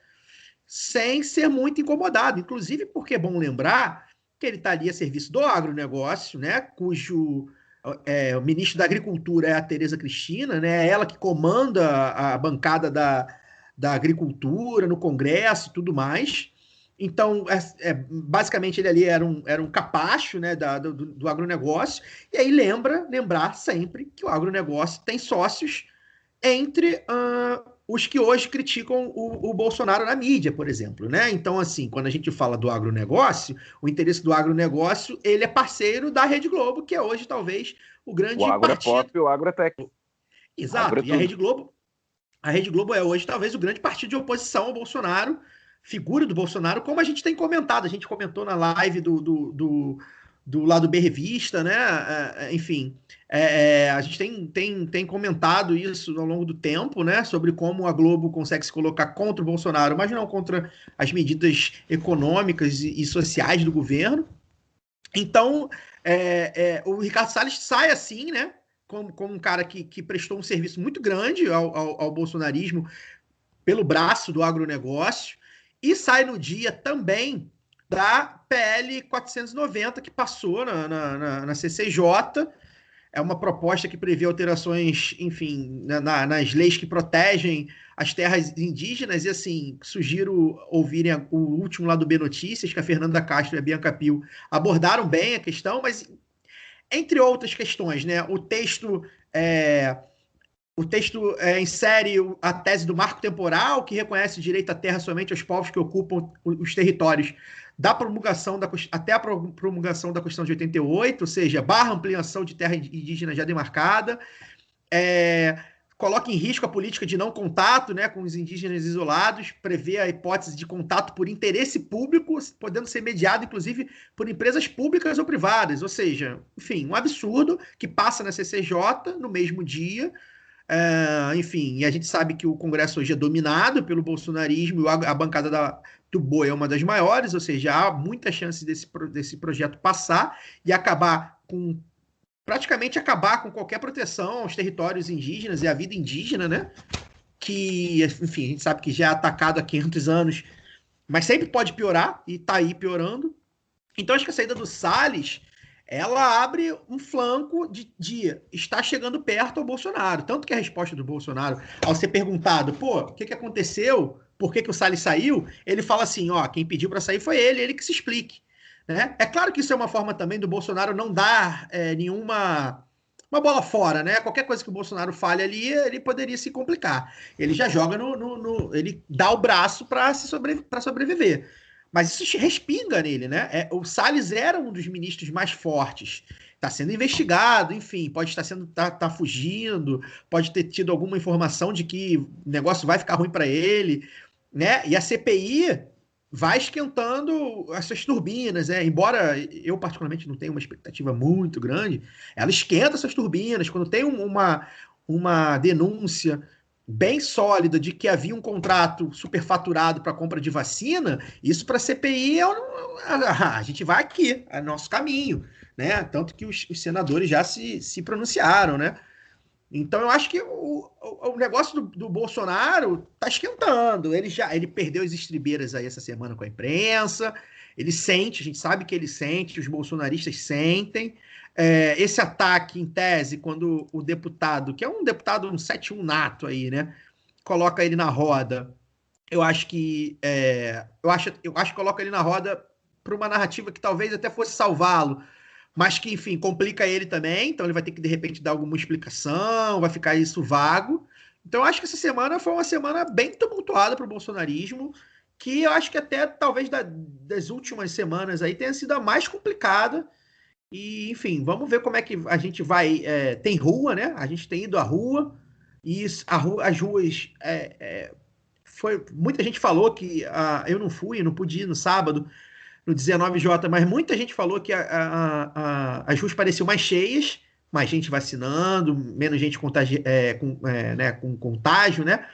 sem ser muito incomodado. Inclusive porque é bom lembrar que ele está ali a serviço do agronegócio, né, cujo o ministro da Agricultura é a Tereza Cristina, né, ela que comanda a bancada da agricultura no Congresso e tudo mais. Então, basicamente, ele ali era um capacho, né, do agronegócio. E aí lembrar sempre que o agronegócio tem sócios entre os que hoje criticam o Bolsonaro na mídia, por exemplo, né? Então, assim, quando a gente fala do agronegócio, o interesse do agronegócio, ele é parceiro da Rede Globo, que é hoje, talvez, o grande partido. O agro partido... é pop, o agro é tech. Exato, e a Rede Globo é hoje, talvez, o grande partido de oposição ao Bolsonaro, figura do Bolsonaro, como a gente tem comentado. A gente comentou na live do Lado B Revista, né? Enfim, a gente tem comentado isso ao longo do tempo, né? Sobre como a Globo consegue se colocar contra o Bolsonaro, mas não contra as medidas econômicas e sociais do governo. Então, o Ricardo Salles sai assim, né? Como um cara que prestou um serviço muito grande ao bolsonarismo pelo braço do agronegócio, e sai no dia também da PL 490, que passou na CCJ. É uma proposta que prevê alterações, enfim, nas leis que protegem as terras indígenas. E, assim, sugiro ouvirem o último Lado B Notícias, que a Fernanda Castro e a Bianca Pio abordaram bem a questão, mas, entre outras questões, né, o texto insere a tese do marco temporal, que reconhece o direito à terra somente aos povos que ocupam os territórios até a promulgação da Constituição de 88, ou seja, barra ampliação de terra indígena já demarcada, coloca em risco a política de não contato, né, com os indígenas isolados, prevê a hipótese de contato por interesse público, podendo ser mediado, inclusive, por empresas públicas ou privadas, ou seja, enfim, um absurdo que passa na CCJ no mesmo dia. Enfim, e a gente sabe que o Congresso hoje é dominado pelo bolsonarismo, e a bancada do Boi é uma das maiores, ou seja, há muita chance desse projeto passar e praticamente acabar com qualquer proteção aos territórios indígenas e à vida indígena, né? Que, enfim, a gente sabe que já é atacado há 500 anos, mas sempre pode piorar, e está aí piorando. Então, acho que a saída do Salles, ela abre um flanco de estar chegando perto ao Bolsonaro. Tanto que a resposta do Bolsonaro, ao ser perguntado, o que aconteceu? Por que o Salles saiu? Ele fala assim, quem pediu para sair foi ele que se explique. Né? É claro que isso é uma forma também do Bolsonaro não dar nenhuma bola fora, né? Qualquer coisa que o Bolsonaro fale ali, ele poderia se complicar. Ele já joga ele dá o braço para sobreviver. Mas isso respinga nele, né? O Salles era um dos ministros mais fortes. Está sendo investigado, enfim, pode estar fugindo, pode ter tido alguma informação de que o negócio vai ficar ruim para ele, né? E a CPI vai esquentando essas turbinas, né? Embora eu, particularmente, não tenha uma expectativa muito grande, ela esquenta essas turbinas. Quando tem uma denúncia bem sólida de que havia um contrato superfaturado para compra de vacina, isso para a CPI a gente vai aqui, é nosso caminho, né? Tanto que os senadores já se pronunciaram, né? Então eu acho que o negócio do Bolsonaro tá esquentando. Ele perdeu as estribeiras aí essa semana com a imprensa. Ele sente, a gente sabe que ele sente, os bolsonaristas sentem. Esse ataque, em tese, quando o deputado, que é um deputado um 71 nato aí, né, coloca ele na roda, eu acho que coloca ele na roda para uma narrativa que talvez até fosse salvá-lo, mas que, enfim, complica ele também, então ele vai ter que, de repente, dar alguma explicação, vai ficar isso vago. Então, eu acho que essa semana foi uma semana bem tumultuada para o bolsonarismo, que eu acho que até, talvez, das últimas semanas aí tenha sido a mais complicada. E, enfim, vamos ver como é que a gente vai... tem rua, né? A gente tem ido à rua, e as ruas... muita gente falou que eu não pude ir no sábado, no 19J, mas muita gente falou que as ruas pareciam mais cheias, mais gente vacinando, menos gente com contágio, né?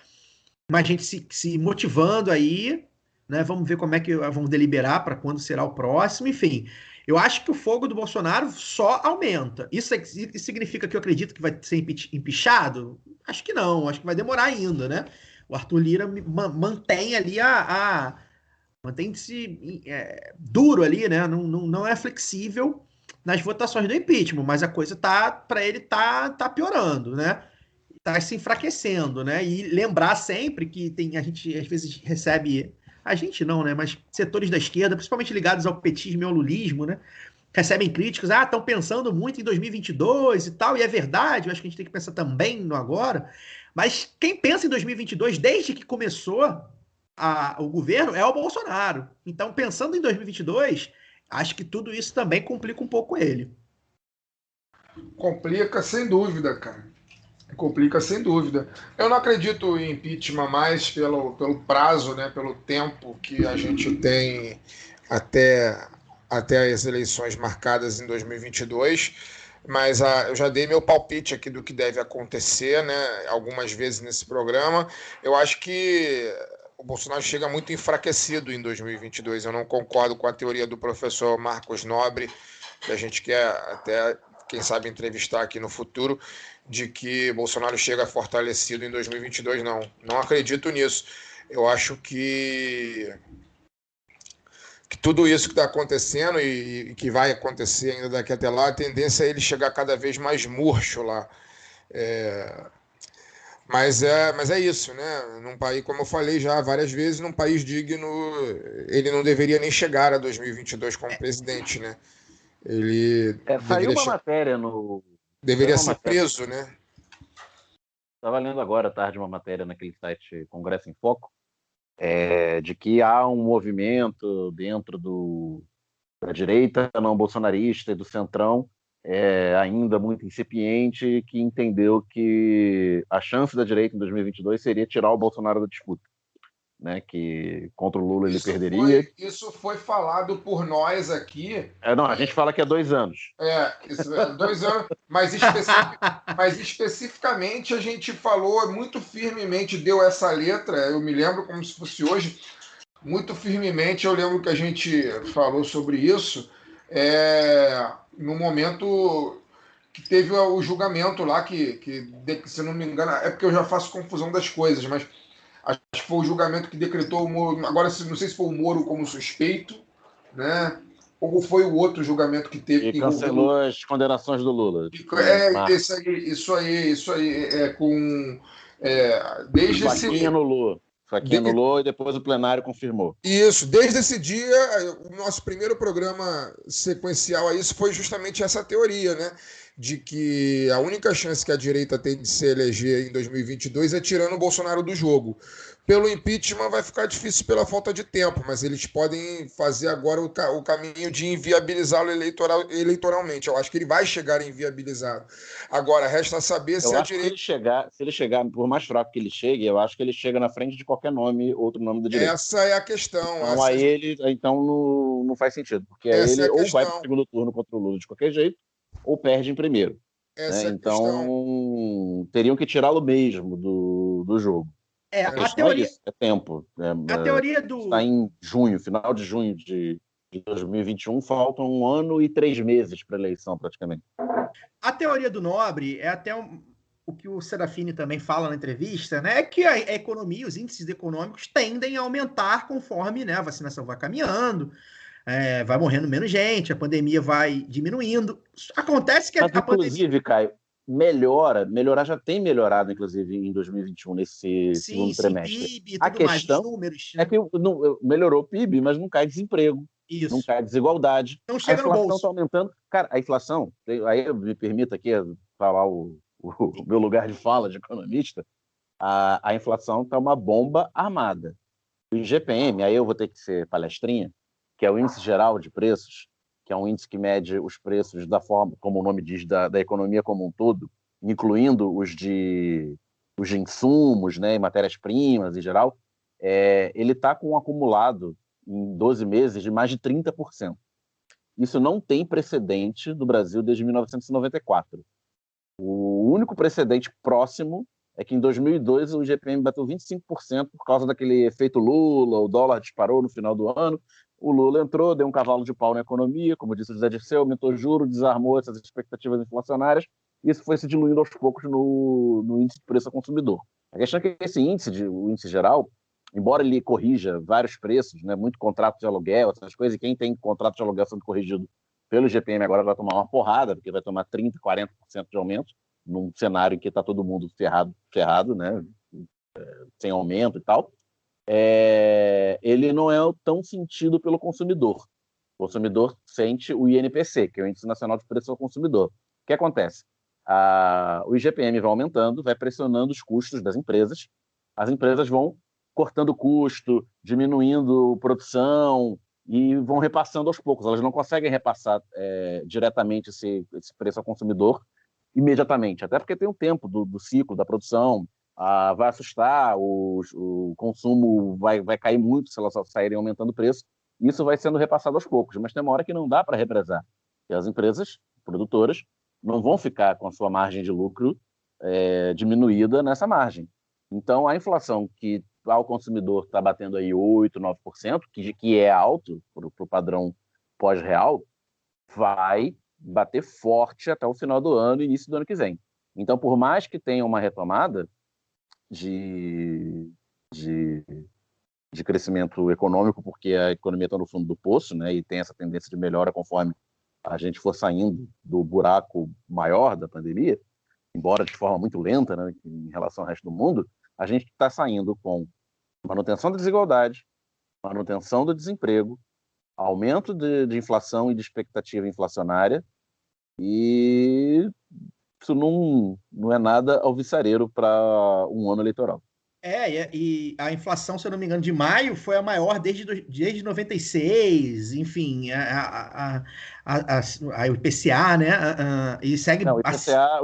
Mais gente se motivando aí, né? Vamos ver como é que vão deliberar para quando será o próximo, enfim. Eu acho que o fogo do Bolsonaro só aumenta. Isso significa que eu acredito que vai ser empichado? Acho que não, acho que vai demorar ainda, né? O Arthur Lira mantém ali mantém-se duro ali, né? Não é flexível nas votações do impeachment, mas a coisa para ele tá piorando, né? Tá se enfraquecendo, né? E lembrar sempre que a gente às vezes recebe, a gente não, né? Mas setores da esquerda, principalmente ligados ao petismo e ao lulismo, né? Recebem críticas, estão pensando muito em 2022 e tal, e é verdade, eu acho que a gente tem que pensar também no agora, mas quem pensa em 2022 desde que começou o governo é o Bolsonaro. Então, pensando em 2022, acho que tudo isso também complica um pouco ele. Complica sem dúvida, cara. Complica sem dúvida. Eu não acredito em impeachment mais pelo prazo, né, pelo tempo que a gente tem até as eleições marcadas em 2022, mas eu já dei meu palpite aqui do que deve acontecer, né, algumas vezes nesse programa. Eu acho que o Bolsonaro chega muito enfraquecido em 2022. Eu não concordo com a teoria do professor Marcos Nobre, que a gente quer até, quem sabe, entrevistar aqui no futuro, de que Bolsonaro chega fortalecido em 2022. Não acredito nisso. Eu acho que tudo isso que está acontecendo e que vai acontecer ainda daqui até lá, a tendência é ele chegar cada vez mais murcho lá. Mas é isso, né? Num país, como eu falei já várias vezes, num país digno, ele não deveria nem chegar a 2022 como presidente, né? Ele saiu uma matéria deveria ser preso, né? Estava lendo agora à tarde uma matéria naquele site Congresso em Foco, de que há um movimento dentro da direita não bolsonarista e do centrão, ainda muito incipiente, que entendeu que a chance da direita em 2022 seria tirar o Bolsonaro da disputa, né? Que contra o Lula ele perderia. Isso foi falado por nós aqui. Não, a gente fala que é 2 anos. Isso é 2 anos, mas especificamente a gente falou muito firmemente, deu essa letra, eu me lembro como se fosse hoje, muito firmemente, eu lembro que a gente falou sobre isso, no momento que teve o julgamento lá, que se não me engano, é porque eu já faço confusão das coisas, mas acho que foi o julgamento que decretou o Moro, agora não sei se foi o Moro como suspeito, né? Ou foi o outro julgamento que teve. E cancelou as condenações do Lula. Isso aí, desde esse... anulou. Faquinha anulou e depois o plenário confirmou. Isso, desde esse dia, o nosso primeiro programa sequencial a isso foi justamente essa teoria, né? De que a única chance que a direita tem de se eleger em 2022 é tirando o Bolsonaro do jogo. Pelo impeachment vai ficar difícil pela falta de tempo, mas eles podem fazer agora o caminho de inviabilizá-lo eleitoralmente. Eu acho que ele vai chegar inviabilizado. Agora, resta saber se a direita... Se ele chegar, por mais fraco que ele chegue, eu acho que ele chega na frente de qualquer outro nome da direita. Essa é a questão. Então não faz sentido, porque aí ele ou vai para o segundo turno contra o Lula de qualquer jeito, ou perde em primeiro. Essa né? questão. Então, teriam que tirá-lo mesmo do jogo. A A questão teoria, é isso, é tempo. a teoria do. Está em junho, final de junho de 2021, faltam 1 ano e 3 meses para a eleição, praticamente. A teoria do Nobre é até o que o Serafini também fala na entrevista, né? É que a economia, os índices econômicos tendem a aumentar conforme, né, a vacinação vai caminhando, vai morrendo menos gente, a pandemia vai diminuindo. Acontece que Mas, a pandemia. inclusive, Caio, melhorar já tem melhorado, inclusive, em 2021, nesse segundo trimestre. PIB e A tudo mais, os questão números. é que melhorou o PIB, mas não cai desemprego, não Isso. cai desigualdade. Não A chega no inflação bolso. está aumentando. Cara, a inflação, aí me permita aqui falar o meu lugar de fala de economista, a inflação está uma bomba armada. O IGPM, aí eu vou ter que ser palestrinha, que é o Índice Geral de Preços, que é um índice que mede os preços da forma, como o nome diz, da economia como um todo, incluindo os de insumos, né, e matérias-primas em geral, ele está com um acumulado em 12 meses de mais de 30%. Isso não tem precedente no Brasil desde 1994. O único precedente próximo é que em 2002 o IGPM bateu 25% por causa daquele efeito Lula, o dólar disparou no final do ano, o Lula entrou, deu um cavalo de pau na economia, como disse o José Dirceu, aumentou juros, desarmou essas expectativas inflacionárias, e isso foi se diluindo aos poucos no índice de preço ao consumidor. A questão é que esse índice, o índice geral, embora ele corrija vários preços, né, muito contrato de aluguel, essas coisas, e quem tem contrato de aluguel sendo corrigido pelo IGPM agora vai tomar uma porrada, porque vai tomar 30%, 40% de aumento, num cenário em que está todo mundo ferrado, né, sem aumento e tal. Ele não é tão sentido pelo consumidor. O consumidor sente o INPC, que é o Índice Nacional de Preço ao Consumidor. O que acontece? O IGPM vai aumentando, vai pressionando os custos das empresas, as empresas vão cortando custo, diminuindo produção e vão repassando aos poucos. Elas não conseguem repassar diretamente esse preço ao consumidor imediatamente, até porque tem um tempo do ciclo da produção, vai assustar, o consumo vai cair muito se elas saírem aumentando o preço, e isso vai sendo repassado aos poucos, mas tem uma hora que não dá para represar, e as empresas produtoras não vão ficar com a sua margem de lucro diminuída nessa margem. Então, a inflação que ao consumidor está batendo aí 8%, 9%, que é alto para o padrão pós-real, vai bater forte até o final do ano e início do ano que vem. Então, por mais que tenha uma retomada de crescimento econômico, porque a economia está no fundo do poço, né, e tem essa tendência de melhora conforme a gente for saindo do buraco maior da pandemia, embora de forma muito lenta, né, em relação ao resto do mundo, a gente está saindo com manutenção da desigualdade, manutenção do desemprego, aumento de inflação e de expectativa inflacionária, e isso não é nada alvissareiro para um ano eleitoral. E a inflação, se eu não me engano, de maio foi a maior desde 96, enfim, o IPCA, né? E segue. Não, o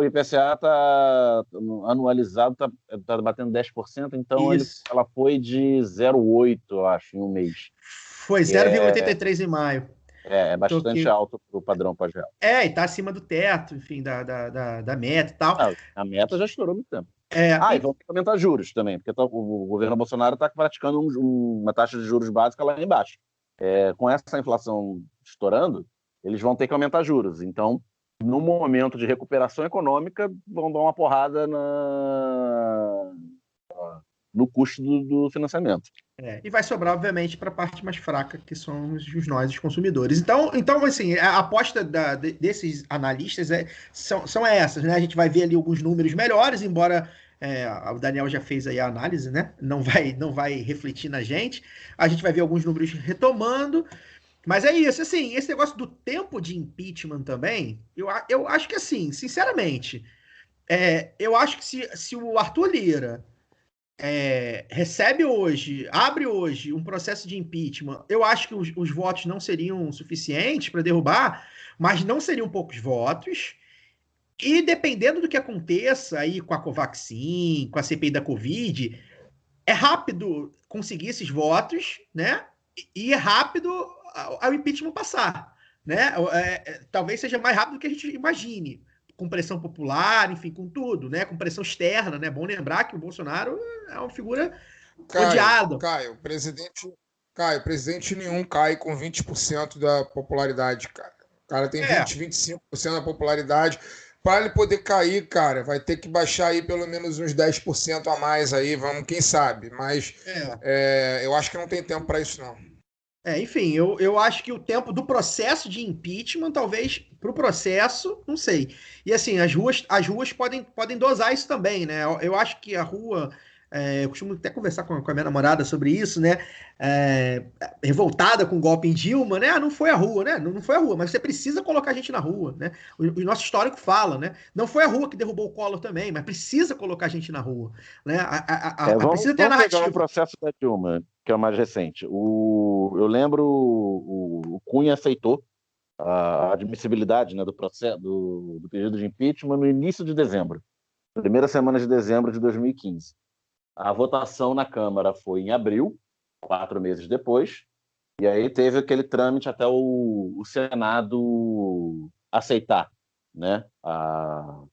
IPCA está anualizado, tá batendo 10%, então ela foi de 0,8, eu acho, em um mês. Foi 0,83 em maio. É bastante alto para o padrão pós-real. E está acima do teto, enfim, da meta e tal. A meta já estourou muito tempo. E vão ter que aumentar juros também, porque o governo Bolsonaro está praticando uma taxa de juros básica lá embaixo. Com essa inflação estourando, eles vão ter que aumentar juros. Então, no momento de recuperação econômica, vão dar uma porrada no custo do financiamento. E vai sobrar, obviamente, para a parte mais fraca, que são nós, os consumidores. Então assim, a aposta desses analistas são essas, né? A gente vai ver ali alguns números melhores, embora o Daniel já fez aí a análise, né? Não vai refletir na gente. A gente vai ver alguns números retomando. Mas é isso, assim, esse negócio do tempo de impeachment também, eu acho que, assim, sinceramente, eu acho que se o Arthur Lira abre hoje um processo de impeachment, eu acho que os votos não seriam suficientes para derrubar, mas não seriam poucos votos, e dependendo do que aconteça aí com a Covaxin, com a CPI da Covid, é rápido conseguir esses votos, né? E é rápido ao impeachment passar, né? Talvez seja mais rápido do que a gente imagine, com pressão popular, enfim, com tudo, né? Com pressão externa, né? Bom lembrar que o Bolsonaro é uma figura odiada. Presidente nenhum cai com 20% da popularidade, cara. O cara tem 25% da popularidade. Para ele poder cair, cara, vai ter que baixar aí pelo menos uns 10% a mais aí, vamos, quem sabe. Mas eu acho que não tem tempo para isso, não. Enfim, eu acho que o tempo do processo de impeachment, talvez, para o processo, não sei. E assim, as ruas podem dosar isso também, né? Eu acho que a rua. Eu costumo até conversar com a minha namorada sobre isso, né? Revoltada com o golpe em Dilma, né? Não foi a rua, né? Não foi a rua, mas você precisa colocar a gente na rua, né? O nosso histórico fala, né? Não foi a rua que derrubou o Collor também, mas precisa colocar a gente na rua, né? Precisa ter a narrativa. Pegar o processo da Dilma, que é o mais recente. Eu lembro o Cunha aceitou a admissibilidade, né, do processo do pedido de impeachment no início de dezembro, primeira semana de dezembro de 2015. A votação na Câmara foi em abril, 4 meses depois, e aí teve aquele trâmite até o Senado aceitar, né, a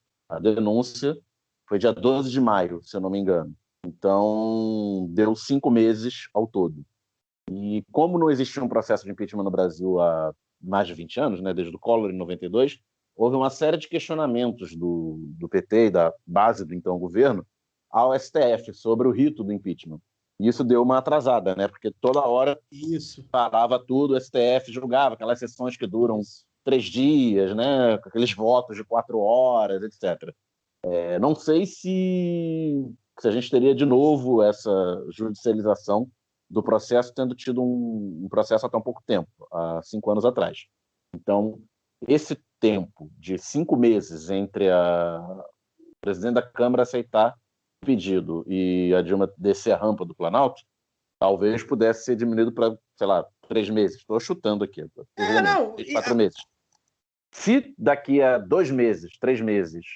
denúncia. Foi dia 12 de maio, se eu não me engano. Então, deu 5 meses ao todo. E como não existia um processo de impeachment no Brasil há mais de 20 anos, né, desde o Collor, em 92, houve uma série de questionamentos do PT e da base do então governo ao STF sobre o rito do impeachment. E isso deu uma atrasada, né, porque toda hora parava tudo, o STF julgava aquelas sessões que duram 3 dias, né, com aqueles votos de 4 horas, etc. Não sei se a gente teria de novo essa judicialização do processo, tendo tido um processo há tão pouco tempo, há 5 anos atrás. Então, esse tempo de 5 meses entre o presidente da Câmara aceitar o pedido e a Dilma descer a rampa do Planalto, talvez pudesse ser diminuído para, 3 meses. Estou chutando aqui. 4 meses. Se daqui a 2 meses, 3 meses,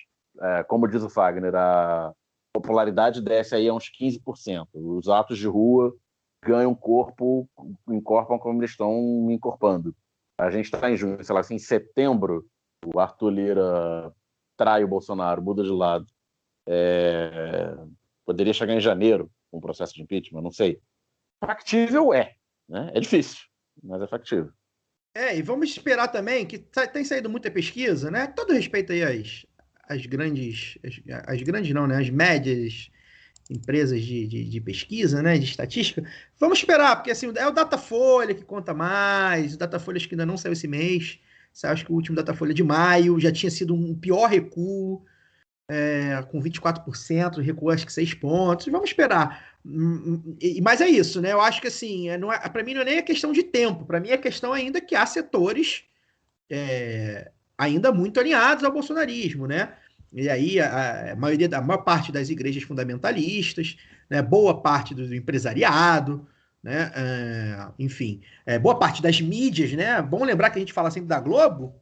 como diz o Fagner, a popularidade desce aí a uns 15%. Os atos de rua ganham corpo, incorporam como eles estão encorpando. A gente está em junho, em setembro, o Arthur Lira trai o Bolsonaro, muda de lado. Poderia chegar em janeiro com um processo de impeachment, não sei. Factível né? É difícil, mas é factível. E vamos esperar também, que tem saído muita pesquisa, né? Todo respeito aí às grandes não, né? As médias empresas de pesquisa, né? De estatística. Vamos esperar, porque assim, é o Datafolha que conta mais, o Datafolha acho que ainda não saiu esse mês, acho que o último Datafolha de maio já tinha sido um pior recuo, com 24%, recuo acho que 6 pontos, vamos esperar. Mas é isso, né? Eu acho que assim, para mim não é nem a questão de tempo, para mim é a questão ainda que há setores ainda muito alinhados ao bolsonarismo, né? E aí a maior parte das igrejas fundamentalistas, né? Boa parte do empresariado, né? Enfim, boa parte das mídias, né? Bom lembrar que a gente fala sempre da Globo,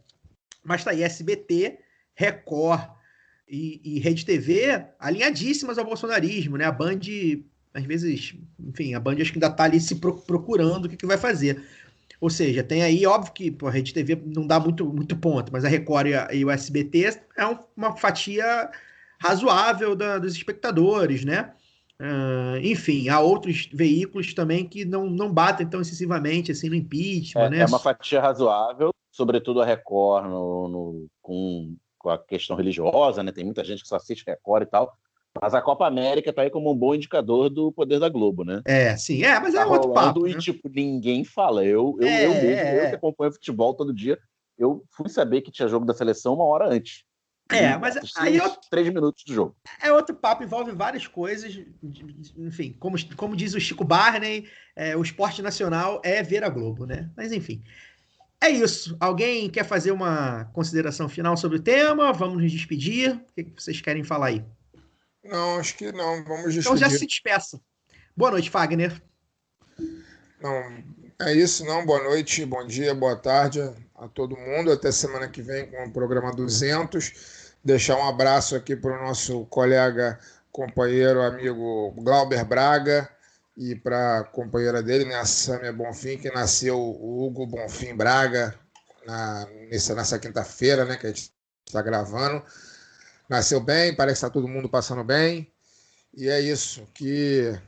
mas tá aí SBT, Record e Rede TV alinhadíssimas ao bolsonarismo, né? A Band, às vezes, enfim, a Band acho que ainda tá ali se procurando o que vai fazer. Ou seja, tem aí, óbvio que a Rede TV não dá muito ponto, mas a Record e o SBT é uma fatia razoável dos espectadores, né? Enfim, há outros veículos também que não batem tão excessivamente assim no impeachment, né? É uma fatia razoável, sobretudo a Record com a questão religiosa, né? Tem muita gente que só assiste Record e tal. Mas a Copa América tá aí como um bom indicador do poder da Globo, né? Sim, mas é outro papo, e, né? Ninguém fala. Eu mesmo, que acompanho futebol todo dia, eu fui saber que tinha jogo da seleção 1 hora antes. Mas aí 3 minutos do jogo. É outro papo, envolve várias coisas. Enfim, como diz o Chico Barney, o esporte nacional é ver a Globo, né? Mas enfim, é isso. Alguém quer fazer uma consideração final sobre o tema? Vamos nos despedir? O que vocês querem falar aí? Não, acho que não. Vamos despedir. Então já se despeça. Boa noite, Fagner. Não, é isso, não. Boa noite, bom dia, boa tarde a todo mundo. Até semana que vem com o programa 200. Deixar um abraço aqui para o nosso colega, companheiro, amigo Glauber Braga e para a companheira dele, né, a Sâmia Bonfim, que nasceu o Hugo Bonfim Braga nessa quinta-feira, né, que a gente Está gravando. Nasceu bem, parece que está todo mundo passando bem. E é isso. Que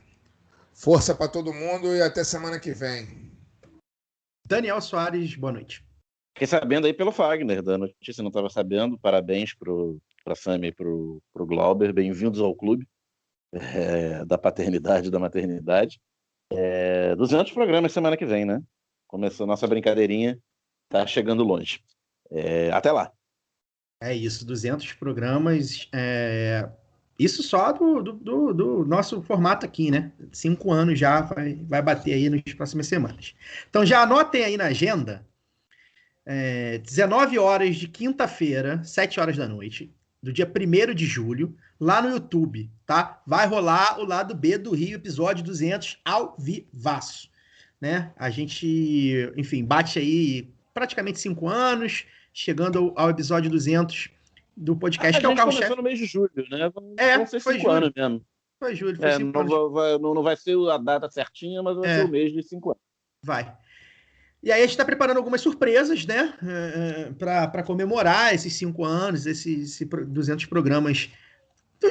força para todo mundo e até semana que vem. Daniel Soares, boa noite. Fiquei sabendo aí pelo Fagner da notícia, não estava sabendo. Parabéns para a Sami e para o Glauber. Bem-vindos ao clube da paternidade e da maternidade. 200 programas semana que vem, né? Começou nossa brincadeirinha, tá chegando longe. Até lá. É isso, 200 programas. Isso só do nosso formato aqui, né? 5 anos já vai bater aí nas próximas semanas. Então já anotem aí na agenda, 19 horas de quinta-feira, 7 horas da noite, do dia 1º de julho, lá no YouTube, tá? Vai rolar o Lado B do Rio, episódio 200, ao vivaço, né? A gente, enfim, bate aí praticamente 5 anos, chegando ao episódio 200 do podcast, que é o carro-chefe. Começou no mês de julho, né? Vão ser 5 anos mesmo. Foi julho, foi 5 anos. Não vai ser a data certinha, mas vai ser o mês de 5 anos. Vai. E aí a gente está preparando algumas surpresas, né? Para comemorar esses 5 anos, esses 200 programas,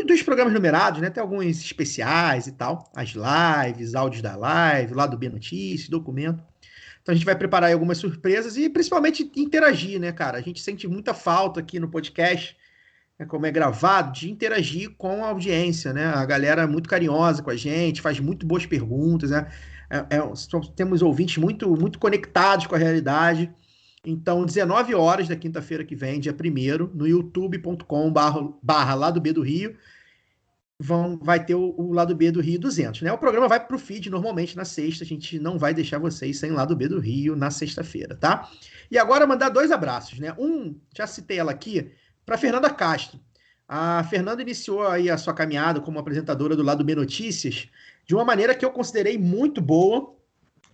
dos programas numerados, né? Tem alguns especiais e tal, as lives, áudios da live, lá do B Notícias, documento. Então a gente vai preparar aí algumas surpresas e principalmente interagir, né, cara? A gente sente muita falta aqui no podcast, né, como é gravado, de interagir com a audiência, né? A galera é muito carinhosa com a gente, faz muito boas perguntas, né? Temos ouvintes muito, muito conectados com a realidade. Então, 19 horas da quinta-feira que vem, dia 1º, no youtube.com/barra Lado B do Rio, vai ter o Lado B do Rio 200, né? O programa vai para o feed normalmente na sexta, a gente não vai deixar vocês sem Lado B do Rio na sexta-feira, tá? E agora mandar 2 abraços, né? Já citei ela aqui, para Fernanda Castro. A Fernanda iniciou aí a sua caminhada como apresentadora do Lado B Notícias de uma maneira que eu considerei muito boa,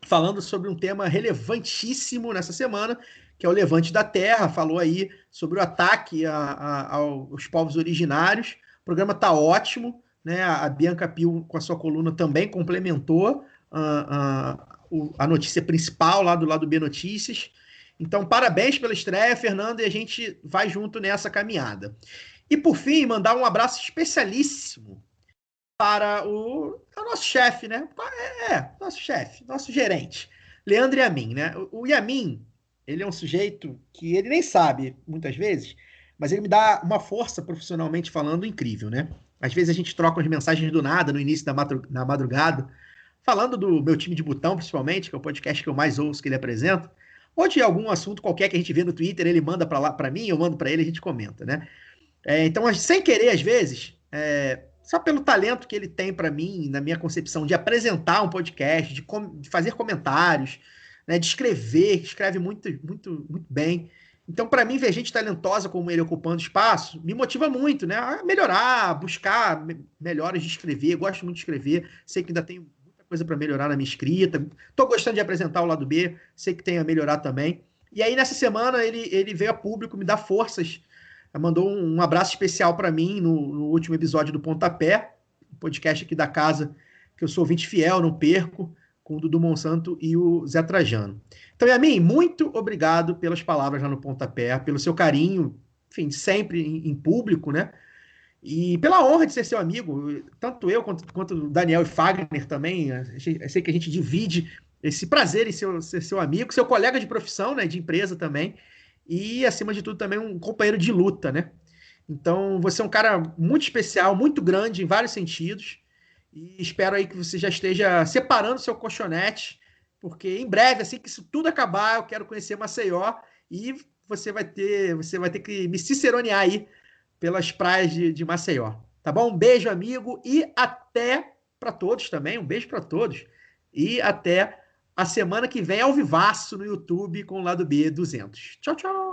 falando sobre um tema relevantíssimo nessa semana, que é o Levante da Terra. Falou aí sobre o ataque aos povos originários. O programa tá ótimo, né? A Bianca Pio, com a sua coluna, também complementou a notícia principal lá do Lado B Notícias. Então, parabéns pela estreia, Fernanda, e a gente vai junto nessa caminhada. E, por fim, mandar um abraço especialíssimo para o nosso chefe, né? Nosso chefe, nosso gerente, Leandro Yamin, né? O Yamin, ele é um sujeito que ele nem sabe, muitas vezes, mas ele me dá uma força, profissionalmente falando, incrível, né? Às vezes a gente troca umas mensagens do nada, no início da madrugada, falando do meu time de botão, principalmente, que é o podcast que eu mais ouço que ele apresenta, ou de algum assunto qualquer que a gente vê no Twitter, ele manda para mim, eu mando para ele, a gente comenta, né? Então, sem querer, às vezes, só pelo talento que ele tem para mim, na minha concepção, de apresentar um podcast, de fazer comentários, né, de escrever, que escreve muito, muito, muito bem. Então, para mim, ver gente talentosa como ele ocupando espaço me motiva muito, né? A melhorar, buscar melhoras de escrever. Eu gosto muito de escrever, sei que ainda tenho muita coisa para melhorar na minha escrita. Estou gostando de apresentar o Lado B, sei que tem a melhorar também. E aí, nessa semana, ele veio a público me dar forças, mandou um abraço especial para mim no último episódio do Pontapé, podcast aqui da casa, que eu sou ouvinte fiel, não perco, com o Dudu Monsanto e o Zé Trajano. Então, Yamin, muito obrigado pelas palavras lá no Pontapé, pelo seu carinho, enfim, sempre em público, né? E pela honra de ser seu amigo, tanto eu quanto o Daniel e Fagner também. Eu sei que a gente divide esse prazer em ser seu amigo, seu colega de profissão, né, de empresa também, e, acima de tudo, também um companheiro de luta, né? Então, você é um cara muito especial, muito grande em vários sentidos, e espero aí que você já esteja separando seu colchonete, porque em breve, assim que isso tudo acabar, eu quero conhecer Maceió, e você vai ter que me ciceronear aí pelas praias de Maceió. Tá bom? Um beijo, amigo, e até para todos também, um beijo para todos, e até a semana que vem ao vivaço no YouTube com o Lado B 200. Tchau, tchau!